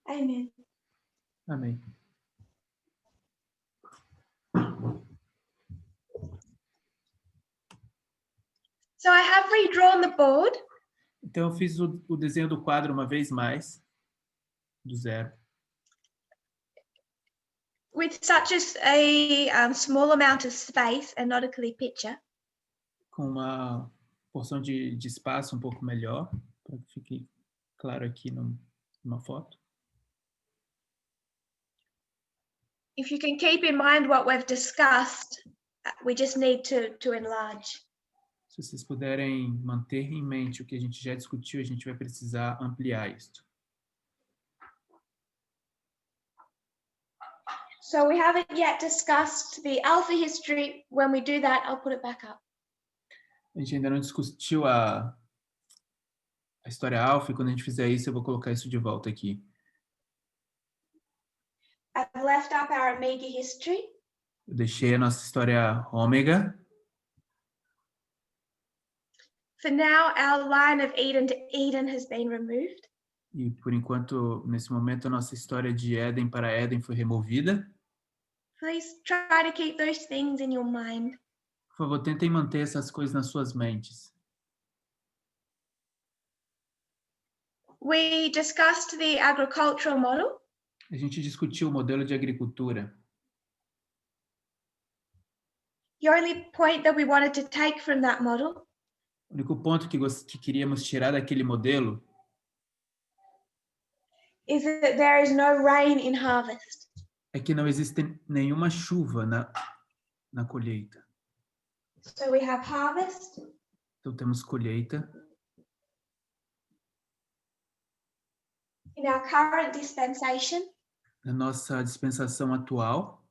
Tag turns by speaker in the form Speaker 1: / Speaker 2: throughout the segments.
Speaker 1: Amen.
Speaker 2: Amém.
Speaker 1: So I have redrawn the board.
Speaker 2: Então, eu fiz o desenho do quadro uma vez mais, do zero.
Speaker 1: With such a small amount of space and not a clear picture.
Speaker 2: Com uma porção de espaço um pouco melhor, para que fique claro aqui numa foto.
Speaker 1: If you can keep in mind what we've discussed, we just need to enlarge.
Speaker 2: Se vocês puderem manter em mente o que a gente já discutiu, a gente vai precisar ampliar isto.
Speaker 1: So we haven't yet discussed the alpha history. When we do that, I'll put it back up.
Speaker 2: A gente ainda não discutiu a história alfa, e quando a gente fizer isso, eu vou colocar isso de volta aqui.
Speaker 1: I've left up our omega history.
Speaker 2: Eu deixei a nossa história ômega.
Speaker 1: For now, our line of Eden to Eden has been removed.
Speaker 2: E, por enquanto, nesse momento, a nossa história de Éden para Éden foi removida.
Speaker 1: Please try to keep those things in your mind.
Speaker 2: Por favor, tentem manter essas coisas nas suas mentes.
Speaker 1: We discussed the agricultural model.
Speaker 2: A gente discutiu o modelo de agricultura.
Speaker 1: The only point that we wanted to take from that model
Speaker 2: O único ponto que queríamos tirar daquele modelo
Speaker 1: is that there is no rain in harvest.
Speaker 2: é que não existe nenhuma chuva na colheita.
Speaker 1: So we have harvest.
Speaker 2: Então temos colheita.
Speaker 1: In our current dispensation,
Speaker 2: Na nossa dispensação atual,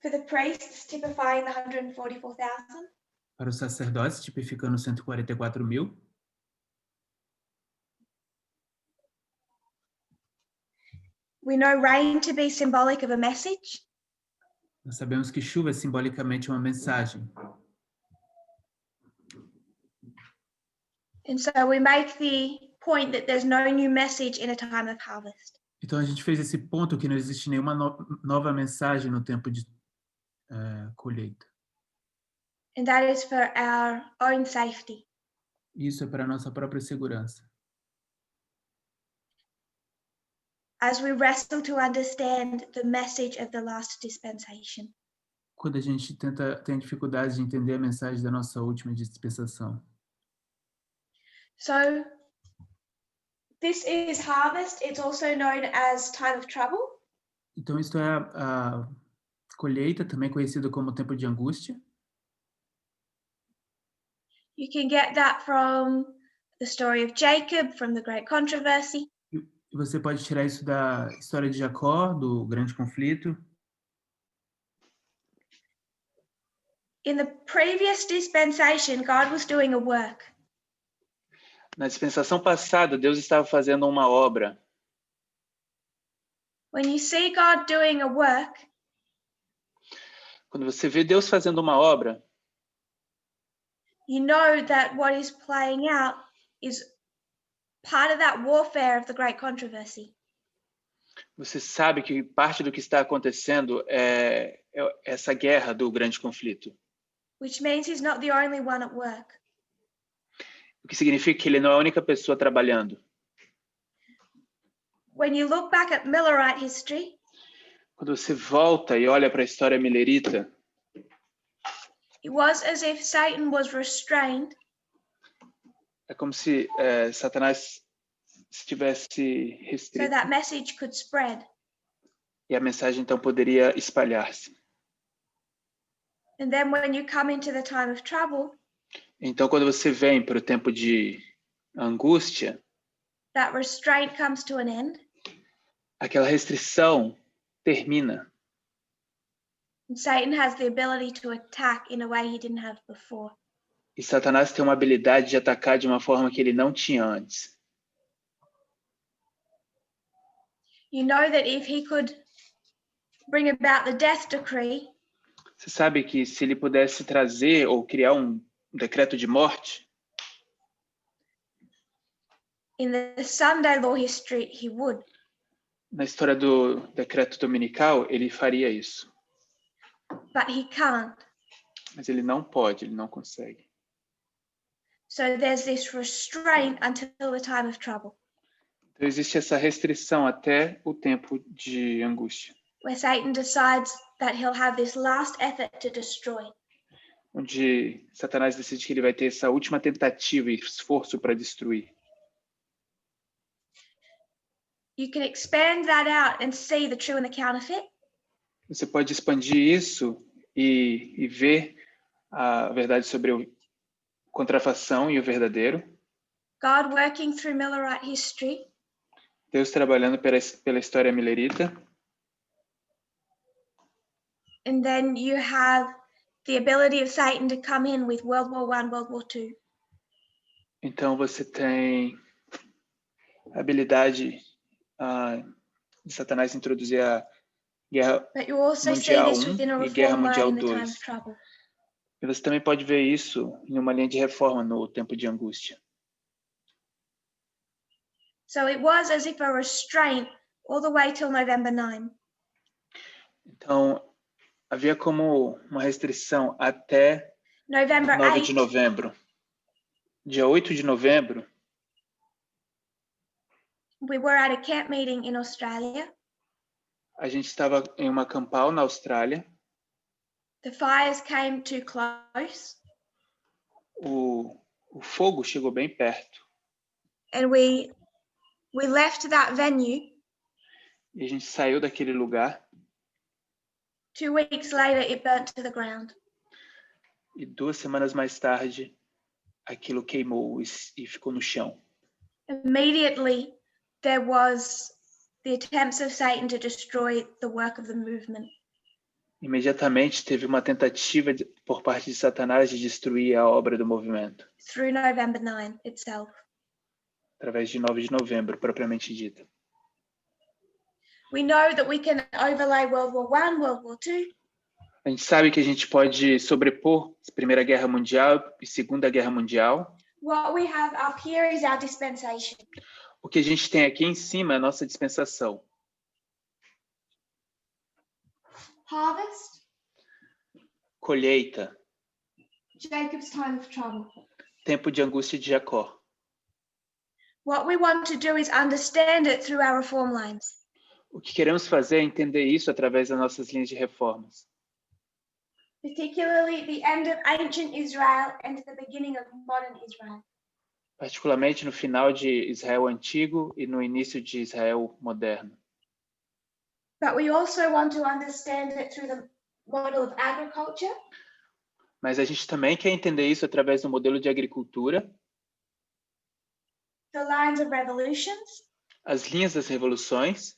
Speaker 1: for the priests typifying the 144,000.
Speaker 2: para os sacerdotes, tipificando 144.000.
Speaker 1: We know rain to be symbolic of a message.
Speaker 2: Nós sabemos que chuva é simbolicamente uma mensagem.
Speaker 1: And so we make the point that there's no new message in a time of harvest.
Speaker 2: Então a gente fez esse ponto que não existe nenhuma nova mensagem no tempo de colheita.
Speaker 1: And that is for our own safety.
Speaker 2: Isso é para a nossa própria segurança.
Speaker 1: As we wrestle to understand the message of the last dispensation.
Speaker 2: Quando a gente tem dificuldade de entender a mensagem da nossa última dispensação.
Speaker 1: So this is harvest. It's also known as time of trouble.
Speaker 2: Então isto é a colheita, também conhecido como tempo de angústia.
Speaker 1: You can get that from the story of Jacob, from the great controversy.
Speaker 2: E você pode tirar isso da história de Jacó, do grande conflito.
Speaker 1: In the previous dispensation, God was doing a work.
Speaker 3: Na dispensação passada, Deus estava fazendo uma obra.
Speaker 1: When you see God doing a work,
Speaker 3: Quando você vê Deus fazendo uma obra,
Speaker 1: you know that what is playing out is part of that warfare of the great controversy.
Speaker 3: você sabe que parte do que está acontecendo é essa guerra do grande conflito.
Speaker 1: Which means he's not the only one at work.
Speaker 3: O que significa que ele não é a única pessoa trabalhando.
Speaker 1: When you look back at Millerite history,
Speaker 3: Quando você volta e olha para a história milerita,
Speaker 1: it was as if Satan was restrained
Speaker 3: é como se Satanás estivesse
Speaker 1: so
Speaker 3: restrito
Speaker 1: that message could spread.
Speaker 3: E a mensagem então poderia espalhar-se.
Speaker 1: And then when you come into the time of trouble,
Speaker 3: Então, quando você vem para o tempo de angústia,
Speaker 1: that restraint comes to an end.
Speaker 3: aquela restrição termina.
Speaker 1: And Satan has the ability to attack in a way he didn't have before.
Speaker 3: E Satanás tem uma habilidade de atacar de uma forma que ele não tinha antes.
Speaker 1: You know that if he could bring about the death decree,
Speaker 3: Você sabe que se ele pudesse trazer ou criar um decreto de morte,
Speaker 1: in the Sunday law history, he would.
Speaker 3: na história do decreto dominical, ele faria isso.
Speaker 1: But he can't.
Speaker 3: Mas ele não pode, ele não consegue.
Speaker 1: So there's this restraint until the time of trouble,
Speaker 3: Então existe essa restrição até o tempo de angústia,
Speaker 1: where Satan decides that he'll have this last effort to destroy.
Speaker 3: onde Satanás decide que ele vai ter essa última tentativa e esforço para destruir.
Speaker 1: You can expand that out and see the true and the counterfeit.
Speaker 3: Você pode expandir isso e ver a verdade sobre a contrafação e o verdadeiro.
Speaker 1: God working through Millerite history,
Speaker 3: Deus trabalhando pela história milerita.
Speaker 1: and then you have the ability of Satan to come in with World War I, World War II.
Speaker 3: Então você tem a habilidade de Satanás introduzir a Guerra
Speaker 1: But you also see
Speaker 3: Mundial
Speaker 1: this within a
Speaker 3: I e Guerra
Speaker 1: reform way
Speaker 3: Mundial
Speaker 1: in the time
Speaker 3: II.
Speaker 1: of trouble.
Speaker 3: E você também pode ver isso em uma linha de reforma no tempo de angústia.
Speaker 1: So it was as if a restraint all the way till November 9.
Speaker 3: Então, havia como uma restrição até
Speaker 1: November
Speaker 3: 9 de
Speaker 1: 8,
Speaker 3: novembro. Dia 8 de novembro,
Speaker 1: we were at a camp meeting in Australia.
Speaker 3: a gente estava em uma Campal, na Austrália.
Speaker 1: The fires came too close,
Speaker 3: O fogo chegou bem perto.
Speaker 1: and we left that venue.
Speaker 3: E a gente saiu daquele lugar.
Speaker 1: 2 weeks later, it burnt to the ground.
Speaker 3: E 2 semanas mais tarde, aquilo queimou e ficou no chão.
Speaker 1: Immediately, there was the attempts of Satan to destroy the work of the movement.
Speaker 3: Imediatamente teve uma tentativa por parte de Satanás de destruir a obra do movimento,
Speaker 1: Through November 9 itself.
Speaker 3: através de 9 de novembro, propriamente dita.
Speaker 1: We know that we can overlay World War I, World War II,
Speaker 3: A gente sabe que a gente pode sobrepor a Primeira Guerra Mundial e Segunda Guerra Mundial.
Speaker 1: what we have up here is our dispensation.
Speaker 3: O que a gente tem aqui em cima é a nossa dispensação.
Speaker 1: Harvest,
Speaker 3: Colheita,
Speaker 1: Jacob's time of trouble.
Speaker 3: tempo de angústia de Jacó.
Speaker 1: What we want to do is understand it through our reform lines.
Speaker 3: O que queremos fazer é entender isso através das nossas linhas de reformas.
Speaker 1: Particularly the end of ancient Israel and the beginning of modern Israel.
Speaker 3: Particularmente no final de Israel antigo e no início de Israel moderno.
Speaker 1: But we also want to understand it through the model of agriculture,
Speaker 3: Mas a gente também quer entender isso através do modelo de agricultura,
Speaker 1: the lines of revolutions,
Speaker 3: as linhas das revoluções,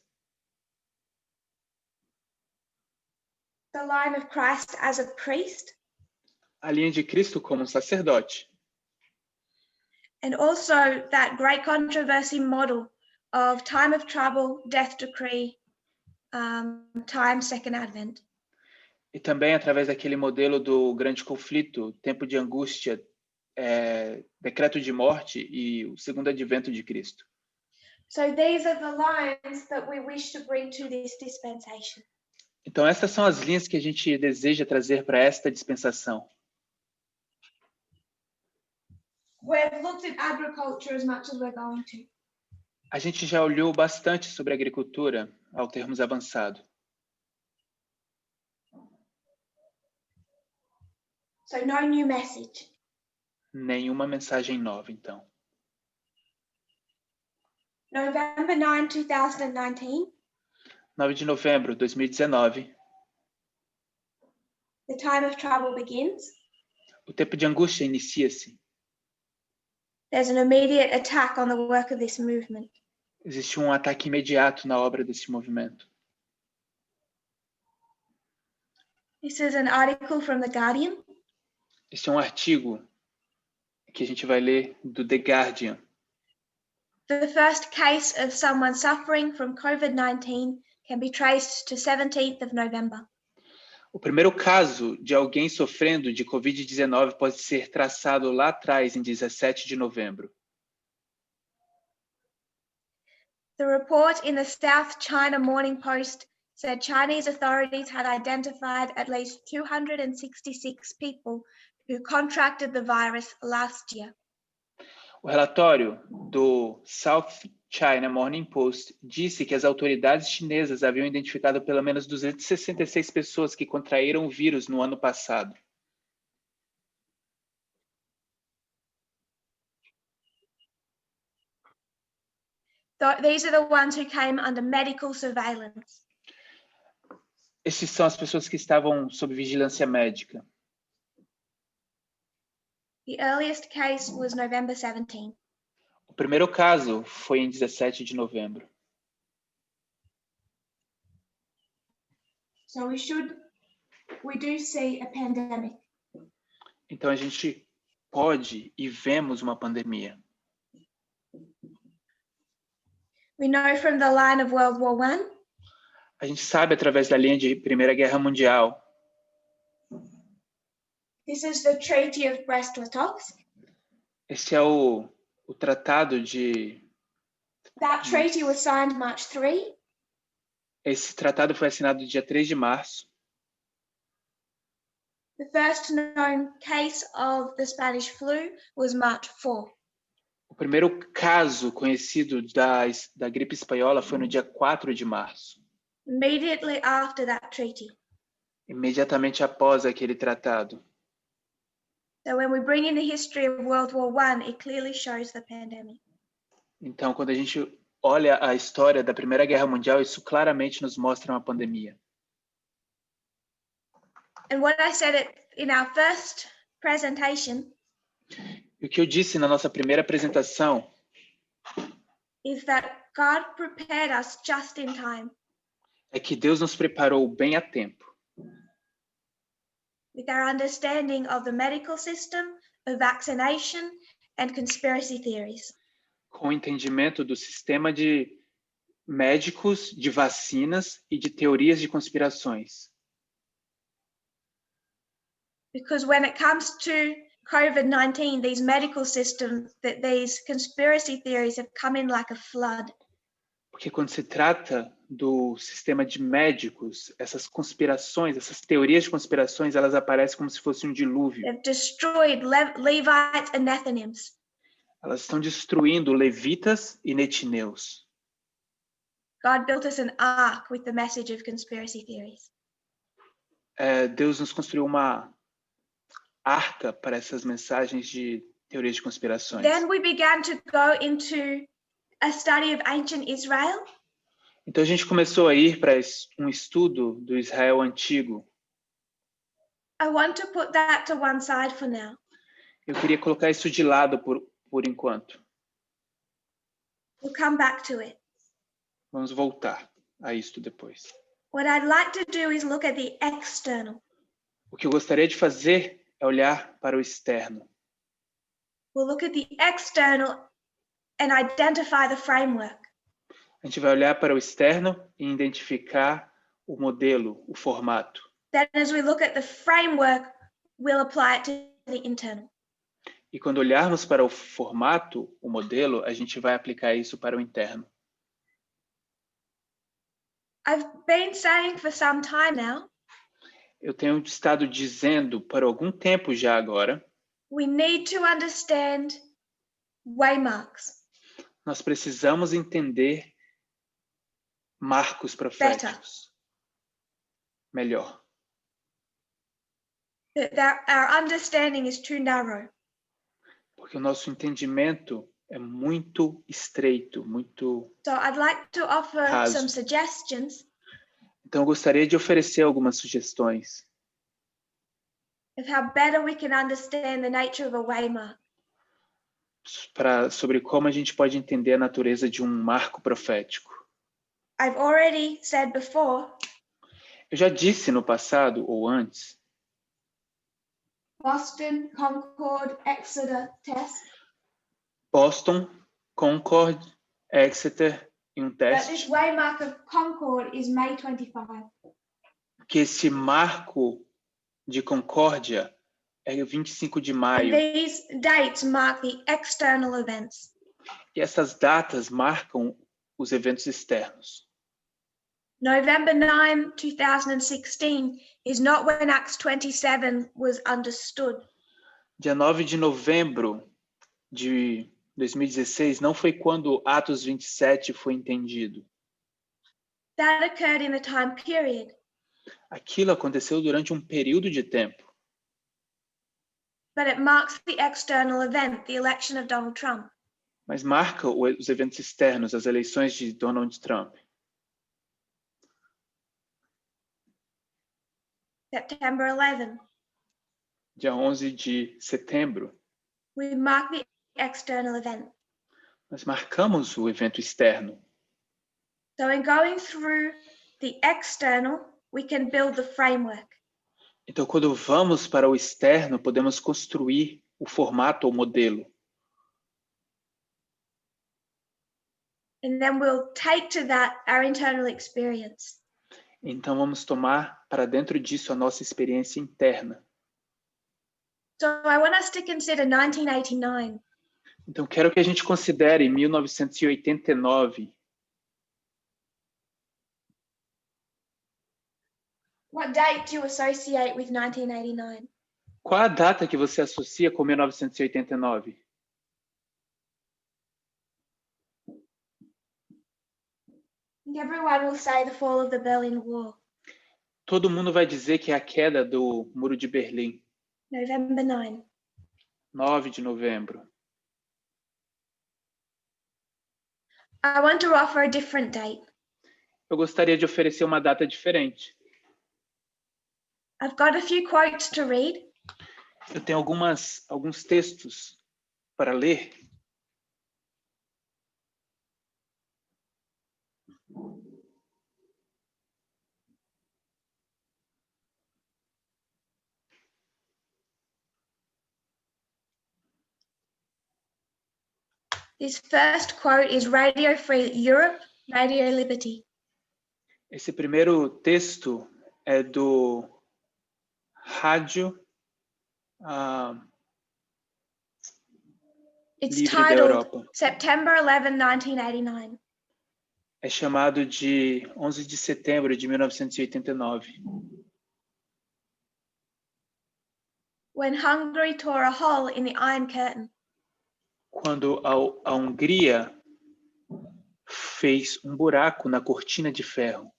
Speaker 1: the line of Christ as a priest,
Speaker 3: a linha de Cristo como um sacerdote.
Speaker 1: and also that great controversy model of time of trouble, death decree, time, second advent.
Speaker 3: E também através daquele modelo do grande conflito, tempo de angústia, decreto de morte e o segundo advento de Cristo.
Speaker 1: So these are the lines that we wish to bring to this dispensation.
Speaker 3: Então essas são as linhas que a gente deseja trazer para esta dispensação.
Speaker 1: We've looked at agriculture as much as we're going to.
Speaker 3: A gente já olhou bastante sobre agricultura ao termos avançado.
Speaker 1: So no new message.
Speaker 3: Nenhuma mensagem nova, então.
Speaker 1: November 9, 2019.
Speaker 3: 9 de novembro de 2019,
Speaker 1: the time of trouble begins.
Speaker 3: o tempo de angústia inicia-se.
Speaker 1: There's an immediate attack on the work of this movement.
Speaker 3: Existe um ataque imediato na obra desse movimento.
Speaker 1: This is an article from The Guardian.
Speaker 3: Este é um artigo que a gente vai ler do The Guardian.
Speaker 1: The first case of someone suffering from COVID-19 can be traced to 17th of November.
Speaker 3: O primeiro caso de alguém sofrendo de Covid-19 pode ser traçado lá atrás, em 17 de novembro.
Speaker 1: The report in the South China Morning Post said Chinese authorities had identified at least 266 people who contracted the virus last year.
Speaker 3: O relatório do South China Morning Post disse que as autoridades chinesas haviam identificado pelo menos 266 pessoas que contraíram o vírus no ano passado.
Speaker 1: These are the ones who came under medical surveillance.
Speaker 3: Esses são as pessoas que estavam sob vigilância médica.
Speaker 1: The earliest case was November 17.
Speaker 3: O primeiro caso foi em 17 de novembro.
Speaker 1: So we do see a pandemic.
Speaker 3: Então a gente pode e vemos uma pandemia.
Speaker 1: We know from the line of World War I.
Speaker 3: A gente sabe através da linha de Primeira Guerra Mundial.
Speaker 1: This is the Treaty of Brest-Litovsk.
Speaker 3: Esse é o tratado de...
Speaker 1: That treaty was signed March 3.
Speaker 3: Esse tratado foi assinado dia 3 de março.
Speaker 1: The first known case of the Spanish flu was March 4.
Speaker 3: O primeiro caso conhecido da gripe espanhola foi no dia 4 de março.
Speaker 1: Immediately after that treaty.
Speaker 3: Imediatamente após aquele tratado.
Speaker 1: So when we bring in the history of World War I, it clearly shows the pandemic.
Speaker 3: Então, quando a gente olha a história da Primeira Guerra Mundial, isso claramente nos mostra uma pandemia.
Speaker 1: And what I said in our first presentation
Speaker 3: E o que eu disse na nossa primeira apresentação
Speaker 1: is that God prepared us just in time
Speaker 3: é que Deus nos preparou bem a tempo,
Speaker 1: with our understanding of the medical system, of vaccination and conspiracy theories.
Speaker 3: com o entendimento do sistema de médicos, de vacinas e de teorias de conspirações.
Speaker 1: Because when it comes to COVID-19, these medical systems, these conspiracy theories have come in like a flood.
Speaker 3: Porque quando se trata do sistema de médicos, essas conspirações, essas teorias de conspirações, elas aparecem como se fosse um dilúvio.
Speaker 1: They've destroyed Levites and Nethinims.
Speaker 3: Elas estão destruindo levitas e netineus.
Speaker 1: God built us an ark with the message of conspiracy theories.
Speaker 3: Deus nos construiu uma arca para essas mensagens de teorias de conspirações.
Speaker 1: Then we began to go into a study of ancient Israel.
Speaker 3: Então a gente começou a ir para um estudo do Israel antigo.
Speaker 1: I want to put that to one side for now.
Speaker 3: Eu queria colocar isso de lado por enquanto.
Speaker 1: We'll come back to it.
Speaker 3: Vamos voltar a isto depois.
Speaker 1: What I'd like to do is look at the external.
Speaker 3: O que eu gostaria de fazer é olhar para o externo.
Speaker 1: We'll look at the external and identify the framework.
Speaker 3: A gente vai olhar para o externo e identificar o modelo, o formato.
Speaker 1: Then as we look at the framework, we'll apply it to the internal.
Speaker 3: E quando olharmos para o formato, o modelo, a gente vai aplicar isso para o interno.
Speaker 1: I've been saying for some time now,
Speaker 3: Eu tenho estado dizendo por algum tempo já agora,
Speaker 1: we need to understand waymarks
Speaker 3: nós precisamos entender marcos proféticos melhor.
Speaker 1: that our understanding is too narrow.
Speaker 3: Porque o nosso entendimento é muito estreito, muito
Speaker 1: So I'd like to offer
Speaker 3: raso.
Speaker 1: some suggestions.
Speaker 3: Então, eu gostaria de oferecer algumas sugestões
Speaker 1: of how better we can understand the nature of a waymark.
Speaker 3: sobre como a gente pode entender a natureza de um marco profético.
Speaker 1: I've already said before,
Speaker 3: Eu já disse no passado ou antes,
Speaker 1: Boston, Concord, Exeter, Tess,
Speaker 3: Boston, Concórdia, Exeter e
Speaker 1: that this
Speaker 3: teste,
Speaker 1: waymark of Concord is May 25.
Speaker 3: que esse marco de Concórdia é 25 de
Speaker 1: And
Speaker 3: maio.
Speaker 1: these dates mark the external events.
Speaker 3: E essas datas marcam os eventos externos.
Speaker 1: November 9, 2016 is not when Acts 27 was understood.
Speaker 3: Dia 9 de novembro de 2016 não foi quando Atos 27 foi entendido.
Speaker 1: That occurred in a time period,
Speaker 3: Aquilo aconteceu durante um período de tempo,
Speaker 1: but it marks the external event, the election of Donald Trump.
Speaker 3: mas marca os eventos externos, as eleições de Donald Trump.
Speaker 1: September 11,
Speaker 3: Dia 11 de setembro,
Speaker 1: we mark the external event.
Speaker 3: nós marcamos o evento externo.
Speaker 1: So in going through the external, we can build the framework.
Speaker 3: Então, quando vamos para o externo, podemos construir o formato ou modelo.
Speaker 1: And then we'll take to that our internal experience.
Speaker 3: Então, vamos tomar para dentro disso a nossa experiência interna.
Speaker 1: So I want us to consider 1989.
Speaker 3: Então, quero que a gente considere 1989.
Speaker 1: What date do you associate with 1989?
Speaker 3: Qual a data que você associa com 1989?
Speaker 1: I think everyone will say the fall of the Berlin Wall,
Speaker 3: Todo mundo vai dizer que é a queda do Muro de Berlim,
Speaker 1: November 9.
Speaker 3: 9 de novembro.
Speaker 1: I want to offer a different date.
Speaker 3: Eu gostaria de oferecer uma data diferente.
Speaker 1: I've got a few quotes to read,
Speaker 3: Eu tenho alguns textos para ler.
Speaker 1: This first quote is Radio Free Europe, Radio Liberty.
Speaker 3: Esse primeiro texto é do Rádio
Speaker 1: It's
Speaker 3: Livre da
Speaker 1: titled
Speaker 3: Europa.
Speaker 1: September 11, 1989.
Speaker 3: É chamado de 11 de setembro de 1989.
Speaker 1: When Hungary tore a hole in the Iron Curtain.
Speaker 3: Quando a Hungria fez um buraco na cortina de ferro.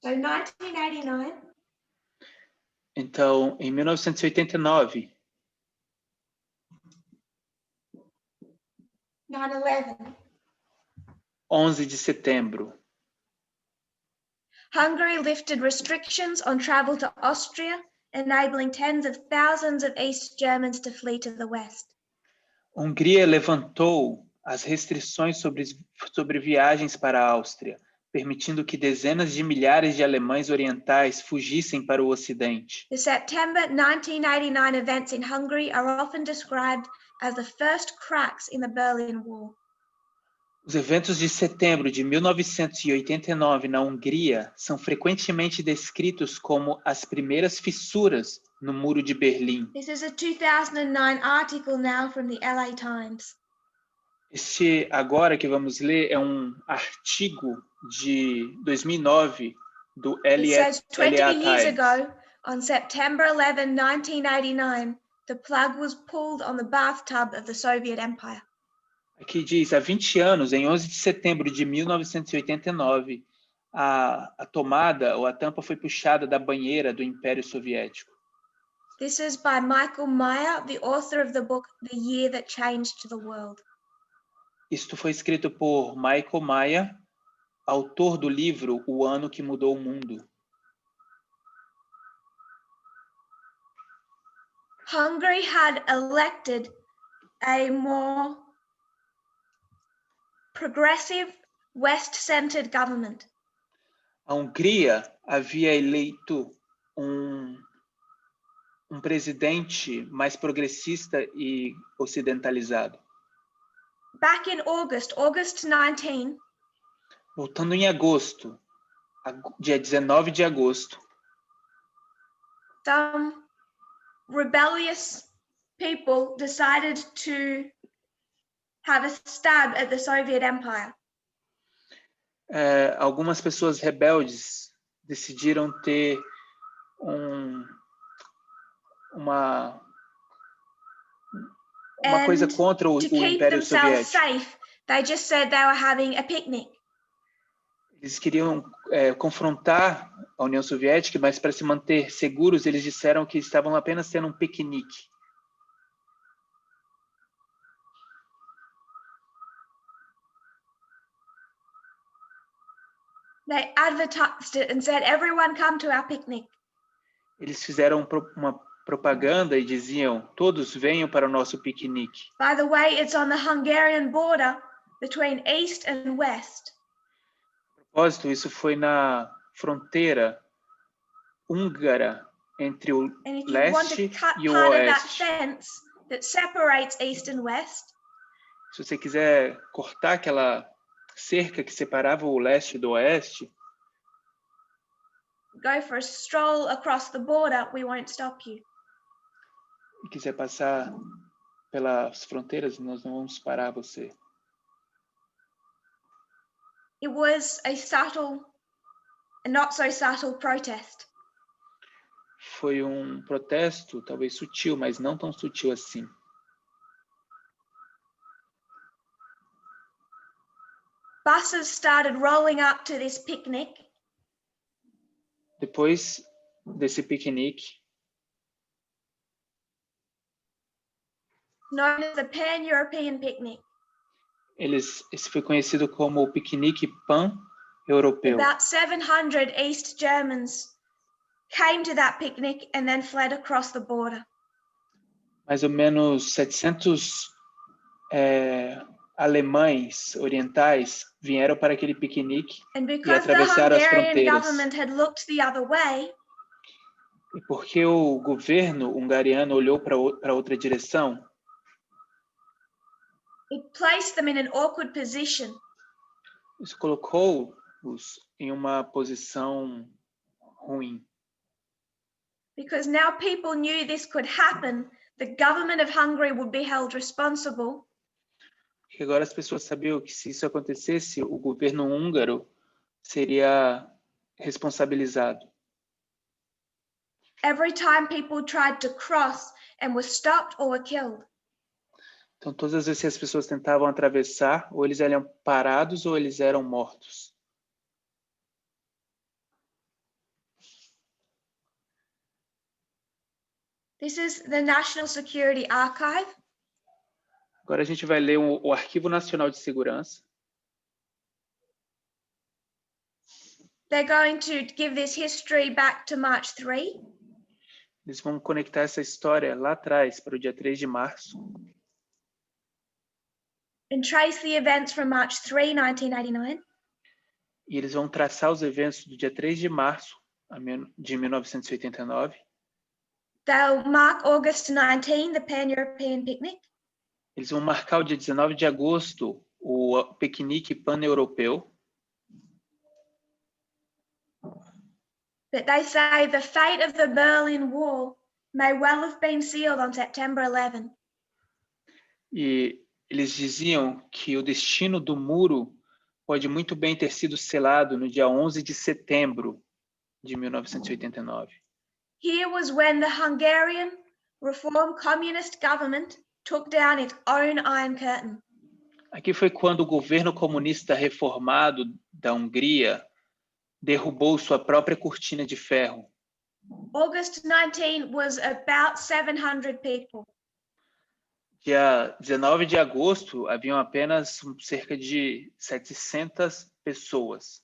Speaker 1: So 1989,
Speaker 3: Então, em 1989,
Speaker 1: 9/11,
Speaker 3: 11 de setembro,
Speaker 1: Hungary lifted restrictions on travel to Austria, enabling tens of thousands of East Germans to flee to the West.
Speaker 3: a Hungria levantou as restrições sobre viagens para a Áustria, permitindo que dezenas de milhares de alemães orientais fugissem para o Ocidente.
Speaker 1: The September 1989 events in Hungary are often described as the first cracks in the Berlin Wall.
Speaker 3: Os eventos de setembro de 1989 na Hungria são frequentemente descritos como as primeiras fissuras no Muro de Berlim.
Speaker 1: This is a 2009 article now from the LA Times.
Speaker 3: Este agora que vamos ler é um artigo de 2009 do
Speaker 1: It says 20
Speaker 3: LA
Speaker 1: years
Speaker 3: Times.
Speaker 1: ago, on September 11, 1989, the plug was pulled on the bathtub of the Soviet Empire.
Speaker 3: Aqui diz, há 20 anos, em 11 de setembro de 1989, a tomada ou a tampa foi puxada da banheira do Império Soviético.
Speaker 1: This is by Michael Meyer, the author of the book The Year That Changed the World.
Speaker 3: Isto foi escrito por Michael Mayer, autor do livro O Ano que Mudou o Mundo.
Speaker 1: Hungary had elected a more progressive, West-centered government.
Speaker 3: A Hungria havia eleito um presidente mais progressista e ocidentalizado.
Speaker 1: Back in August 19,
Speaker 3: Voltando em agosto, dia 19 de agosto,
Speaker 1: some rebellious people decided to have a stab at the Soviet Empire.
Speaker 3: Algumas pessoas rebeldes decidiram ter uma coisa contra o
Speaker 1: to keep
Speaker 3: Império
Speaker 1: themselves
Speaker 3: Soviético.
Speaker 1: safe, they just said they were having a picnic.
Speaker 3: Eles queriam confrontar a União Soviética, mas para se manter seguros, eles disseram que estavam apenas tendo um piquenique.
Speaker 1: They advertised it and said, "Everyone come to our picnic."
Speaker 3: Eles fizeram uma propaganda e diziam: todos venham para o nosso piquenique.
Speaker 1: By the way, it's on the Hungarian border between East and West.
Speaker 3: A propósito, isso foi na fronteira húngara entre o
Speaker 1: And if you want to
Speaker 3: leste
Speaker 1: cut
Speaker 3: e o
Speaker 1: part of that
Speaker 3: oeste.
Speaker 1: fence that separates East and West,
Speaker 3: Se você quiser cortar aquela cerca que separava o leste do oeste,
Speaker 1: go for a stroll across the border, we won't stop you.
Speaker 3: e quiser passar pelas fronteiras, nós não vamos parar você.
Speaker 1: It was a subtle, a not so subtle protest.
Speaker 3: Foi um protesto, talvez sutil, mas não tão sutil assim.
Speaker 1: Buses started rolling up to this picnic.
Speaker 3: Depois desse piquenique,
Speaker 1: Known as the Pan-European Picnic.
Speaker 3: esse foi conhecido como o piquenique pan-europeu.
Speaker 1: About 700 East Germans came to that picnic and then fled across the border.
Speaker 3: Mais ou menos 700 alemães orientais vieram para aquele piquenique e atravessaram as fronteiras.
Speaker 1: Government had looked the other way,
Speaker 3: e porque o governo hungariano olhou para outra direção,
Speaker 1: it placed them in an awkward position.
Speaker 3: isso colocou-os em uma posição ruim.
Speaker 1: Because now people knew this could happen, the government of Hungary would be held responsible.
Speaker 3: Porque agora as pessoas sabiam que se isso acontecesse, o governo húngaro seria responsabilizado.
Speaker 1: Every time people tried to cross and were stopped or were killed.
Speaker 3: Então, todas as vezes que as pessoas tentavam atravessar, ou eles eram parados ou eles eram mortos.
Speaker 1: This is the National Security Archive.
Speaker 3: Agora a gente vai ler o Arquivo Nacional de Segurança.
Speaker 1: They're going to give this history back to March 3.
Speaker 3: Eles vão conectar essa história lá atrás, para o dia 3 de março.
Speaker 1: And trace the events from March 3, 1989.
Speaker 3: E eles vão traçar os eventos do dia 3 de março de 1989.
Speaker 1: They'll mark August 19, the Pan-European Picnic.
Speaker 3: Eles vão marcar o dia 19 de agosto, o piquenique pan-europeu.
Speaker 1: But they say the fate of the Berlin Wall may well have been sealed on September 11.
Speaker 3: E eles diziam que o destino do muro pode muito bem ter sido selado no dia 11 de setembro de 1989.
Speaker 1: Here was when the Hungarian Reform Communist government took down its own Iron Curtain.
Speaker 3: Aqui foi quando o governo comunista reformado da Hungria derrubou sua própria cortina de ferro.
Speaker 1: August 19 was about 700 people.
Speaker 3: Dia 19 de agosto, haviam apenas cerca de 700 pessoas.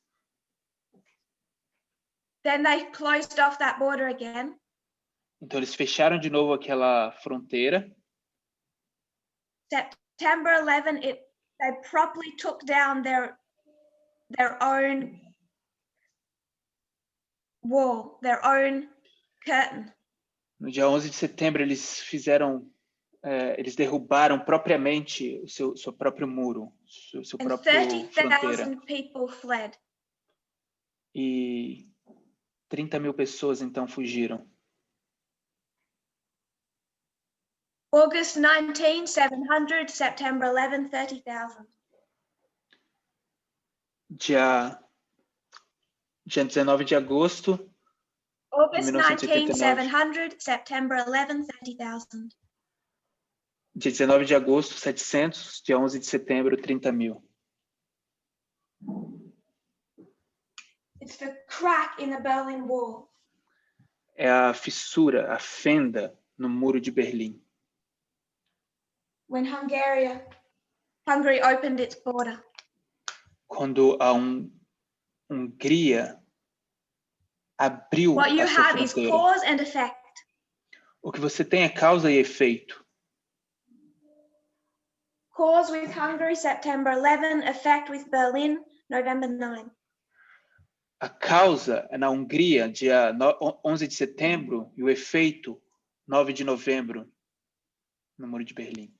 Speaker 1: Then they closed off that border again.
Speaker 3: Então, eles fecharam de novo aquela fronteira.
Speaker 1: September 11, they properly took down their own wall, their own curtain.
Speaker 3: No dia 11 de setembro, eles eles derrubaram propriamente o seu próprio muro, seu
Speaker 1: And
Speaker 3: próprio fronteira.
Speaker 1: 30,000 people fled.
Speaker 3: E 30 mil pessoas, então, fugiram.
Speaker 1: August 19, 700, September 11, 30,000.
Speaker 3: Dia 19 de agosto
Speaker 1: August
Speaker 3: de
Speaker 1: 19,
Speaker 3: 1979.
Speaker 1: 700, September 11, 30,000.
Speaker 3: Dia 19 de agosto, 700. Dia 11 de setembro, 30 mil.
Speaker 1: It's the crack in the Berlin Wall.
Speaker 3: É a fissura, a fenda no muro de Berlim.
Speaker 1: When Hungary opened its border.
Speaker 3: Quando a Hungria abriu
Speaker 1: What you
Speaker 3: a sua
Speaker 1: have is
Speaker 3: fronteira.
Speaker 1: cause and effect.
Speaker 3: O que você tem é causa e efeito.
Speaker 1: Cause with Hungary, September 11, effect with Berlin, November 9.
Speaker 3: A causa é na Hungria, dia 11 de setembro, e o efeito, 9 de novembro, no Muro de Berlim.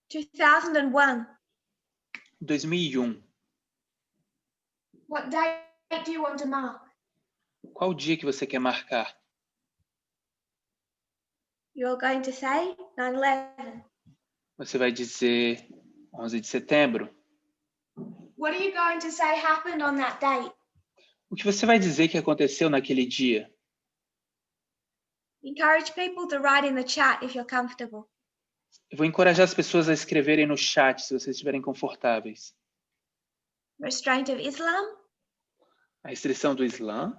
Speaker 1: 2001.
Speaker 3: 2001.
Speaker 1: What date do you want to mark?
Speaker 3: Qual o dia que você quer marcar?
Speaker 1: You're going to say 9/11.
Speaker 3: Você vai dizer 11 de setembro.
Speaker 1: What are you going to say happened on that date?
Speaker 3: O que você vai dizer que aconteceu naquele dia?
Speaker 1: Encourage people to write in the chat if you're comfortable.
Speaker 3: Eu vou encorajar as pessoas a escreverem no chat, se vocês estiverem confortáveis.
Speaker 1: Restraint of Islam,
Speaker 3: A restrição do Islã,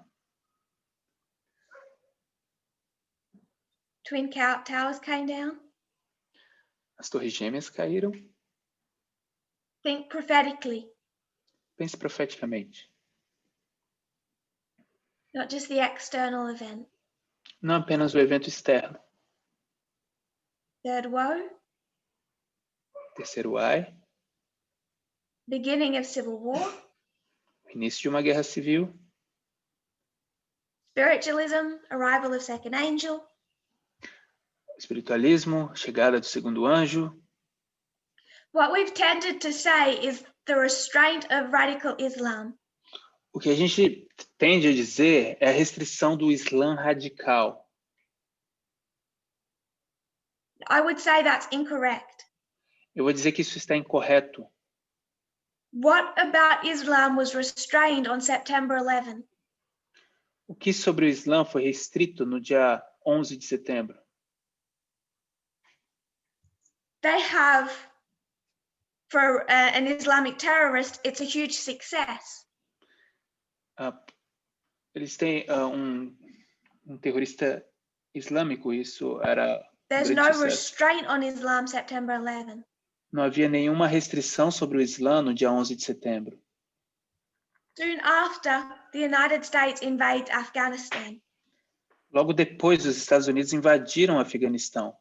Speaker 1: Twin Towers came down.
Speaker 3: as torres gêmeas caíram.
Speaker 1: Think prophetically,
Speaker 3: Pense profeticamente.
Speaker 1: not just the external event.
Speaker 3: Não apenas o evento externo.
Speaker 1: Third woe,
Speaker 3: Terceiro ai,
Speaker 1: beginning of civil war.
Speaker 3: o início de uma guerra civil.
Speaker 1: Spiritualism, arrival of second angel.
Speaker 3: Espiritualismo, chegada do segundo anjo.
Speaker 1: What we've tended to say is the restraint of radical Islam.
Speaker 3: O que a gente tende a dizer é a restrição do Islã radical.
Speaker 1: I would say that's incorrect.
Speaker 3: Eu vou dizer que isso está incorreto.
Speaker 1: What about Islam was restrained on September 11?
Speaker 3: O que sobre o Islã foi restrito no dia 11 de setembro?
Speaker 1: They have, for an Islamic terrorist, it's a huge success.
Speaker 3: Eles têm um terrorista islâmico, isso era
Speaker 1: There's
Speaker 3: grande
Speaker 1: no
Speaker 3: sucesso.
Speaker 1: restraint on Islam September 11.
Speaker 3: Não havia nenhuma restrição sobre o Islã no dia 11 de setembro.
Speaker 1: Soon after, the United States invades Afghanistan.
Speaker 3: Logo depois, os Estados Unidos invadiram o Afeganistão.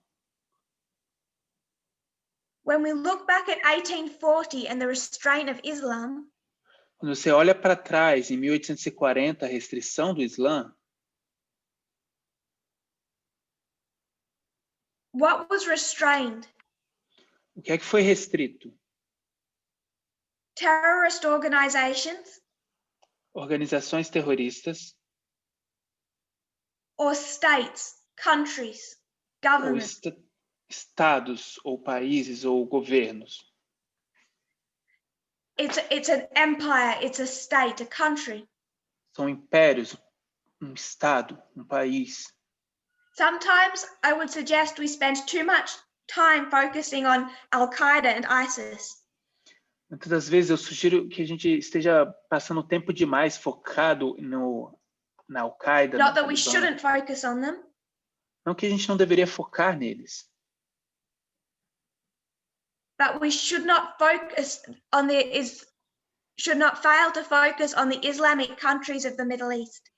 Speaker 1: When we look back at 1840 and the restraint of Islam,
Speaker 3: Quando você olha para trás, em 1840, a restrição do Islã,
Speaker 1: what was restrained?
Speaker 3: o que é que foi restrito?
Speaker 1: Terrorist organizations
Speaker 3: Organizações terroristas
Speaker 1: or states, countries,
Speaker 3: ou
Speaker 1: governments?
Speaker 3: estados ou países ou governos.
Speaker 1: It's an empire, it's a state, a country.
Speaker 3: São impérios, um estado, um país.
Speaker 1: Sometimes I would suggest we spend too much time focusing on Al-Qaeda and ISIS.
Speaker 3: Muitas das vezes eu sugiro que a gente esteja passando tempo demais focado na Al-Qaeda,
Speaker 1: Not
Speaker 3: no
Speaker 1: that we
Speaker 3: Talibã.
Speaker 1: shouldn't focus on them,
Speaker 3: Não que a gente não deveria focar neles,
Speaker 1: but we should not fail to focus on the Islamic countries of the Middle East.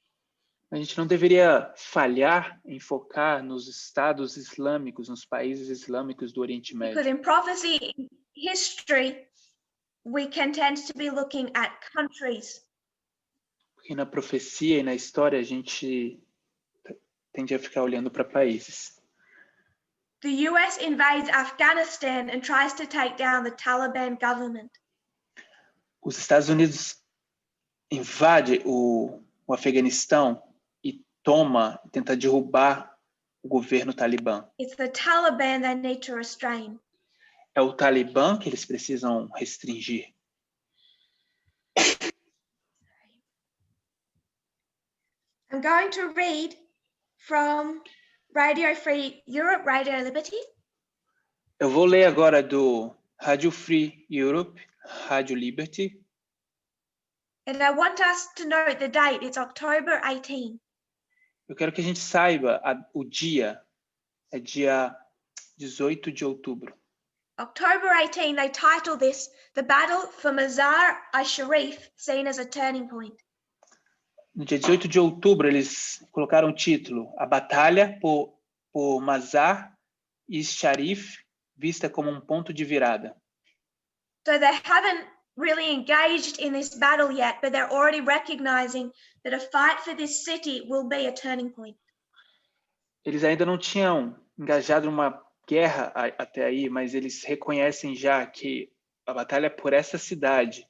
Speaker 3: a gente não deveria falhar em focar nos estados islâmicos, nos países islâmicos do Oriente Médio.
Speaker 1: Because in prophecy, in history, we can tend to be looking at countries.
Speaker 3: Porque na profecia e na história a gente tende a ficar olhando para países.
Speaker 1: The US invades Afghanistan and tries to take down the Taliban government.
Speaker 3: Os Estados Unidos invadem o Afeganistão e tenta derrubar o governo talibã.
Speaker 1: It's the Taliban they need to restrain.
Speaker 3: É o Talibã que eles precisam restringir.
Speaker 1: I'm going to read from Radio Free Europe, Radio Liberty.
Speaker 3: Eu vou ler agora do Radio Free Europe, Radio Liberty.
Speaker 1: And I want us to note the date. It's October 18.
Speaker 3: Eu quero que a gente saiba o dia. É dia 18 de outubro.
Speaker 1: October 18, they title this The Battle for Mazar-i-Sharif, seen as a turning point.
Speaker 3: No dia 18 de outubro, eles colocaram o título A Batalha por Mazar-i-Sharif, vista como um ponto de virada.
Speaker 1: So they haven't really engaged in this battle yet, but they're already recognizing that a fight for this city will be a turning point.
Speaker 3: Eles ainda não tinham engajado numa guerra até aí, mas eles reconhecem já que a batalha por essa cidade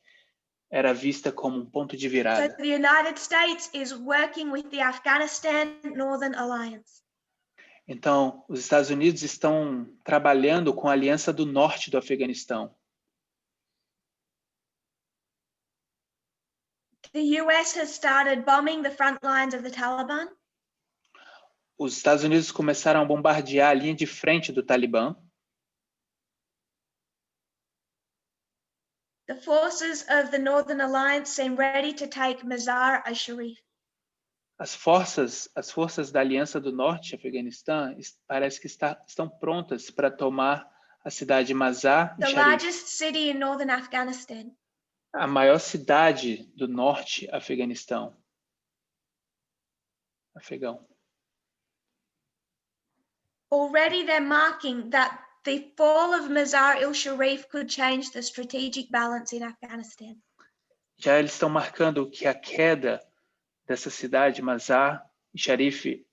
Speaker 3: era vista como um ponto de
Speaker 1: So
Speaker 3: virada.
Speaker 1: the United States is working with the Afghanistan Northern Alliance.
Speaker 3: Então, os Estados Unidos estão trabalhando com a Aliança do Norte do Afeganistão.
Speaker 1: The US has started bombing the front lines of the Taliban.
Speaker 3: Os Estados Unidos começaram a bombardear a linha de frente do Talibã.
Speaker 1: The forces of the Northern Alliance seem ready to take Mazar-i-Sharif.
Speaker 3: As forças da Aliança do Norte, Afeganistão, parece que estão prontas para tomar a cidade de
Speaker 1: The
Speaker 3: Mazar-i-Sharif,
Speaker 1: largest city in northern Afghanistan.
Speaker 3: a maior cidade do norte Afeganistão. Afegão.
Speaker 1: Already they're marking that the fall of Mazar-i-Sharif could change the strategic balance in Afghanistan.
Speaker 3: Já eles estão marcando que a queda dessa cidade, Mazar-i-Sharif,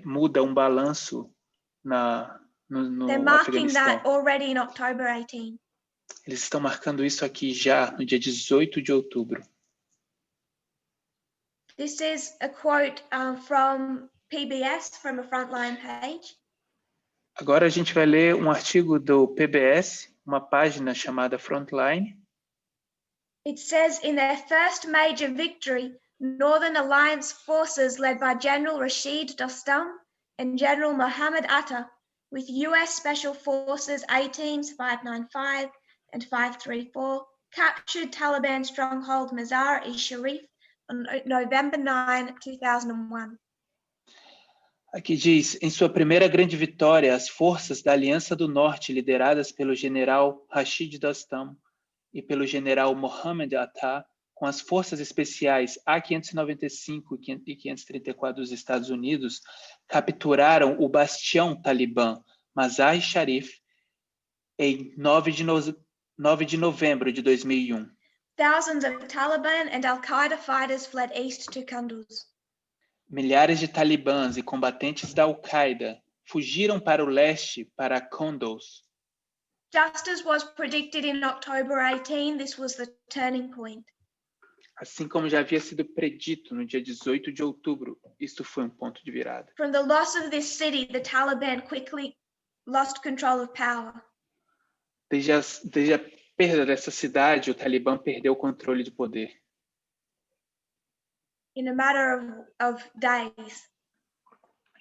Speaker 3: muda um balanço no
Speaker 1: They're marking
Speaker 3: Afeganistão.
Speaker 1: that already in October 18.
Speaker 3: Eles estão marcando isso aqui já no dia 18 de outubro.
Speaker 1: This is a quote from PBS, from a frontline page.
Speaker 3: Agora a gente vai ler um artigo do PBS, uma página chamada Frontline.
Speaker 1: It says, in their first major victory, Northern Alliance forces led by General Rashid Dostum and General Mohammed Atta, with US Special Forces A-Teams 595 and 534, captured Taliban stronghold Mazar-i-Sharif on November 9, 2001.
Speaker 3: Aqui diz, em sua primeira grande vitória, as forças da Aliança do Norte, lideradas pelo general Rashid Dostum e pelo general Mohammed Atta, com as forças especiais A-595 e 534 dos Estados Unidos, capturaram o bastião talibã Mazar-i-Sharif em 9 de novembro de 2001.
Speaker 1: Thousands of Taliban and Al-Qaeda fighters fled east to Kunduz.
Speaker 3: Milhares de talibãs e combatentes da Al-Qaeda fugiram para o leste, para Kunduz.
Speaker 1: Just as was predicted in October 18, this was the turning point.
Speaker 3: Assim como já havia sido predito no dia 18 de outubro, isto foi um ponto de virada.
Speaker 1: From the loss of this city, the Taliban quickly lost control of power.
Speaker 3: Desde a perda dessa cidade, o Talibã perdeu o controle de poder.
Speaker 1: In a matter of days.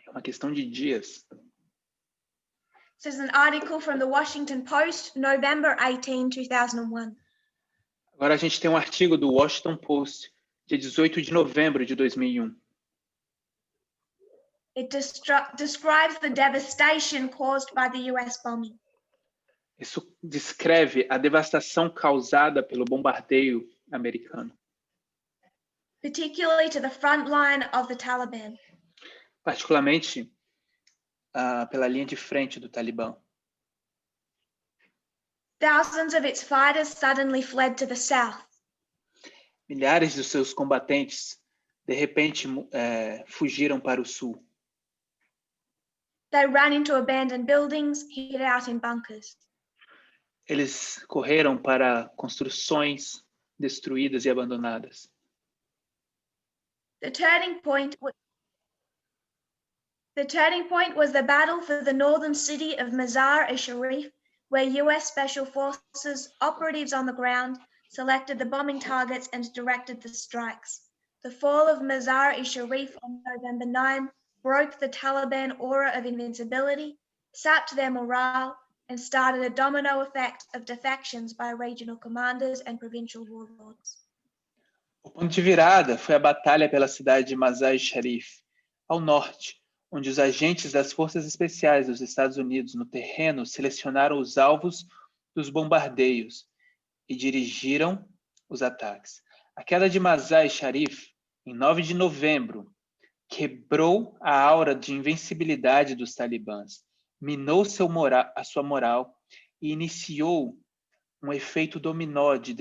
Speaker 3: É uma questão de dias.
Speaker 1: This is an article from the Washington Post, November 18, 2001.
Speaker 3: Agora a gente tem um artigo do Washington Post, dia 18 de novembro de 2001.
Speaker 1: It describes the devastation caused by the US bombing.
Speaker 3: Isso descreve a devastação causada pelo bombardeio americano,
Speaker 1: particularly to the front line of the Taliban.
Speaker 3: particularmente pela linha de frente do Talibã.
Speaker 1: Thousands of its fighters suddenly fled to the south.
Speaker 3: Milhares de seus combatentes, de repente, fugiram para o sul.
Speaker 1: They ran into abandoned buildings, hid out in bunkers.
Speaker 3: Eles correram para construções destruídas e abandonadas.
Speaker 1: The turning point was the battle for the northern city of Mazar-e-Sharif, where US Special Forces operatives on the ground selected the bombing targets and directed the strikes. The fall of Mazar-e-Sharif on November 9 broke the Taliban aura of invincibility, sapped their morale, and started a domino effect of defections by regional commanders and provincial warlords.
Speaker 3: O ponto de virada foi a batalha pela cidade de Mazar-e-Sharif, ao norte, onde os agentes das Forças Especiais dos Estados Unidos no terreno selecionaram os alvos dos bombardeios e dirigiram os ataques. A queda de Mazar-e-Sharif, em 9 de novembro, quebrou a aura de invencibilidade dos talibãs, minou a sua moral e iniciou um efeito dominó de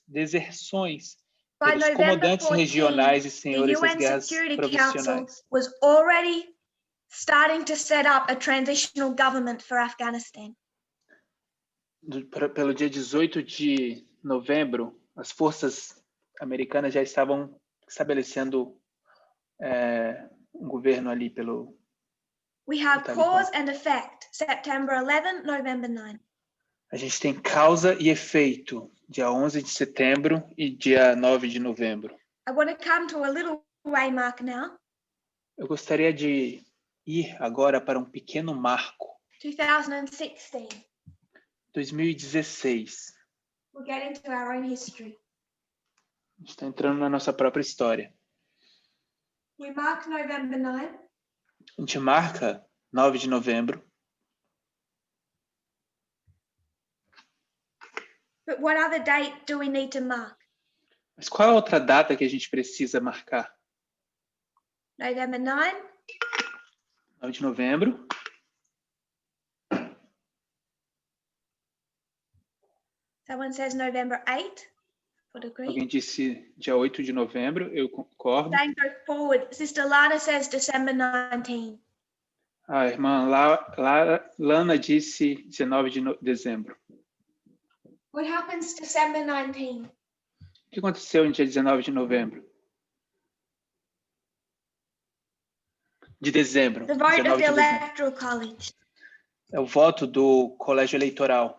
Speaker 3: deserções pelos comandantes regionais e senhores das guerras profissionais.
Speaker 1: Was already starting to set up a transitional government for Afghanistan.
Speaker 3: Pelo dia 18 de novembro, as forças americanas já estavam estabelecendo um governo ali pelo
Speaker 1: We have cause and effect, September 11, November 9.
Speaker 3: A gente tem causa e efeito, dia 11 de setembro e dia 9 de novembro.
Speaker 1: I want to come to a little waymark now.
Speaker 3: Eu gostaria de ir agora para um pequeno marco.
Speaker 1: 2016.
Speaker 3: 2016.
Speaker 1: We'll get into our own history.
Speaker 3: A gente está entrando na nossa própria história.
Speaker 1: We mark November 9.
Speaker 3: A gente marca 9 de novembro.
Speaker 1: But what other date do we need to mark?
Speaker 3: Mas qual é a outra data que a gente precisa marcar?
Speaker 1: November 9.
Speaker 3: 9 de novembro.
Speaker 1: Someone says November 8. Would agree.
Speaker 3: Alguém disse dia 8 de novembro, eu concordo.
Speaker 1: Same goes forward. Sister Lana says December 19.
Speaker 3: A irmã Lana disse 19 de dezembro.
Speaker 1: What happens December 19?
Speaker 3: O que aconteceu no dia 19 de novembro? De dezembro.
Speaker 1: The vote of
Speaker 3: 19
Speaker 1: the
Speaker 3: de dezembro.
Speaker 1: Electoral College.
Speaker 3: É o voto do colégio eleitoral.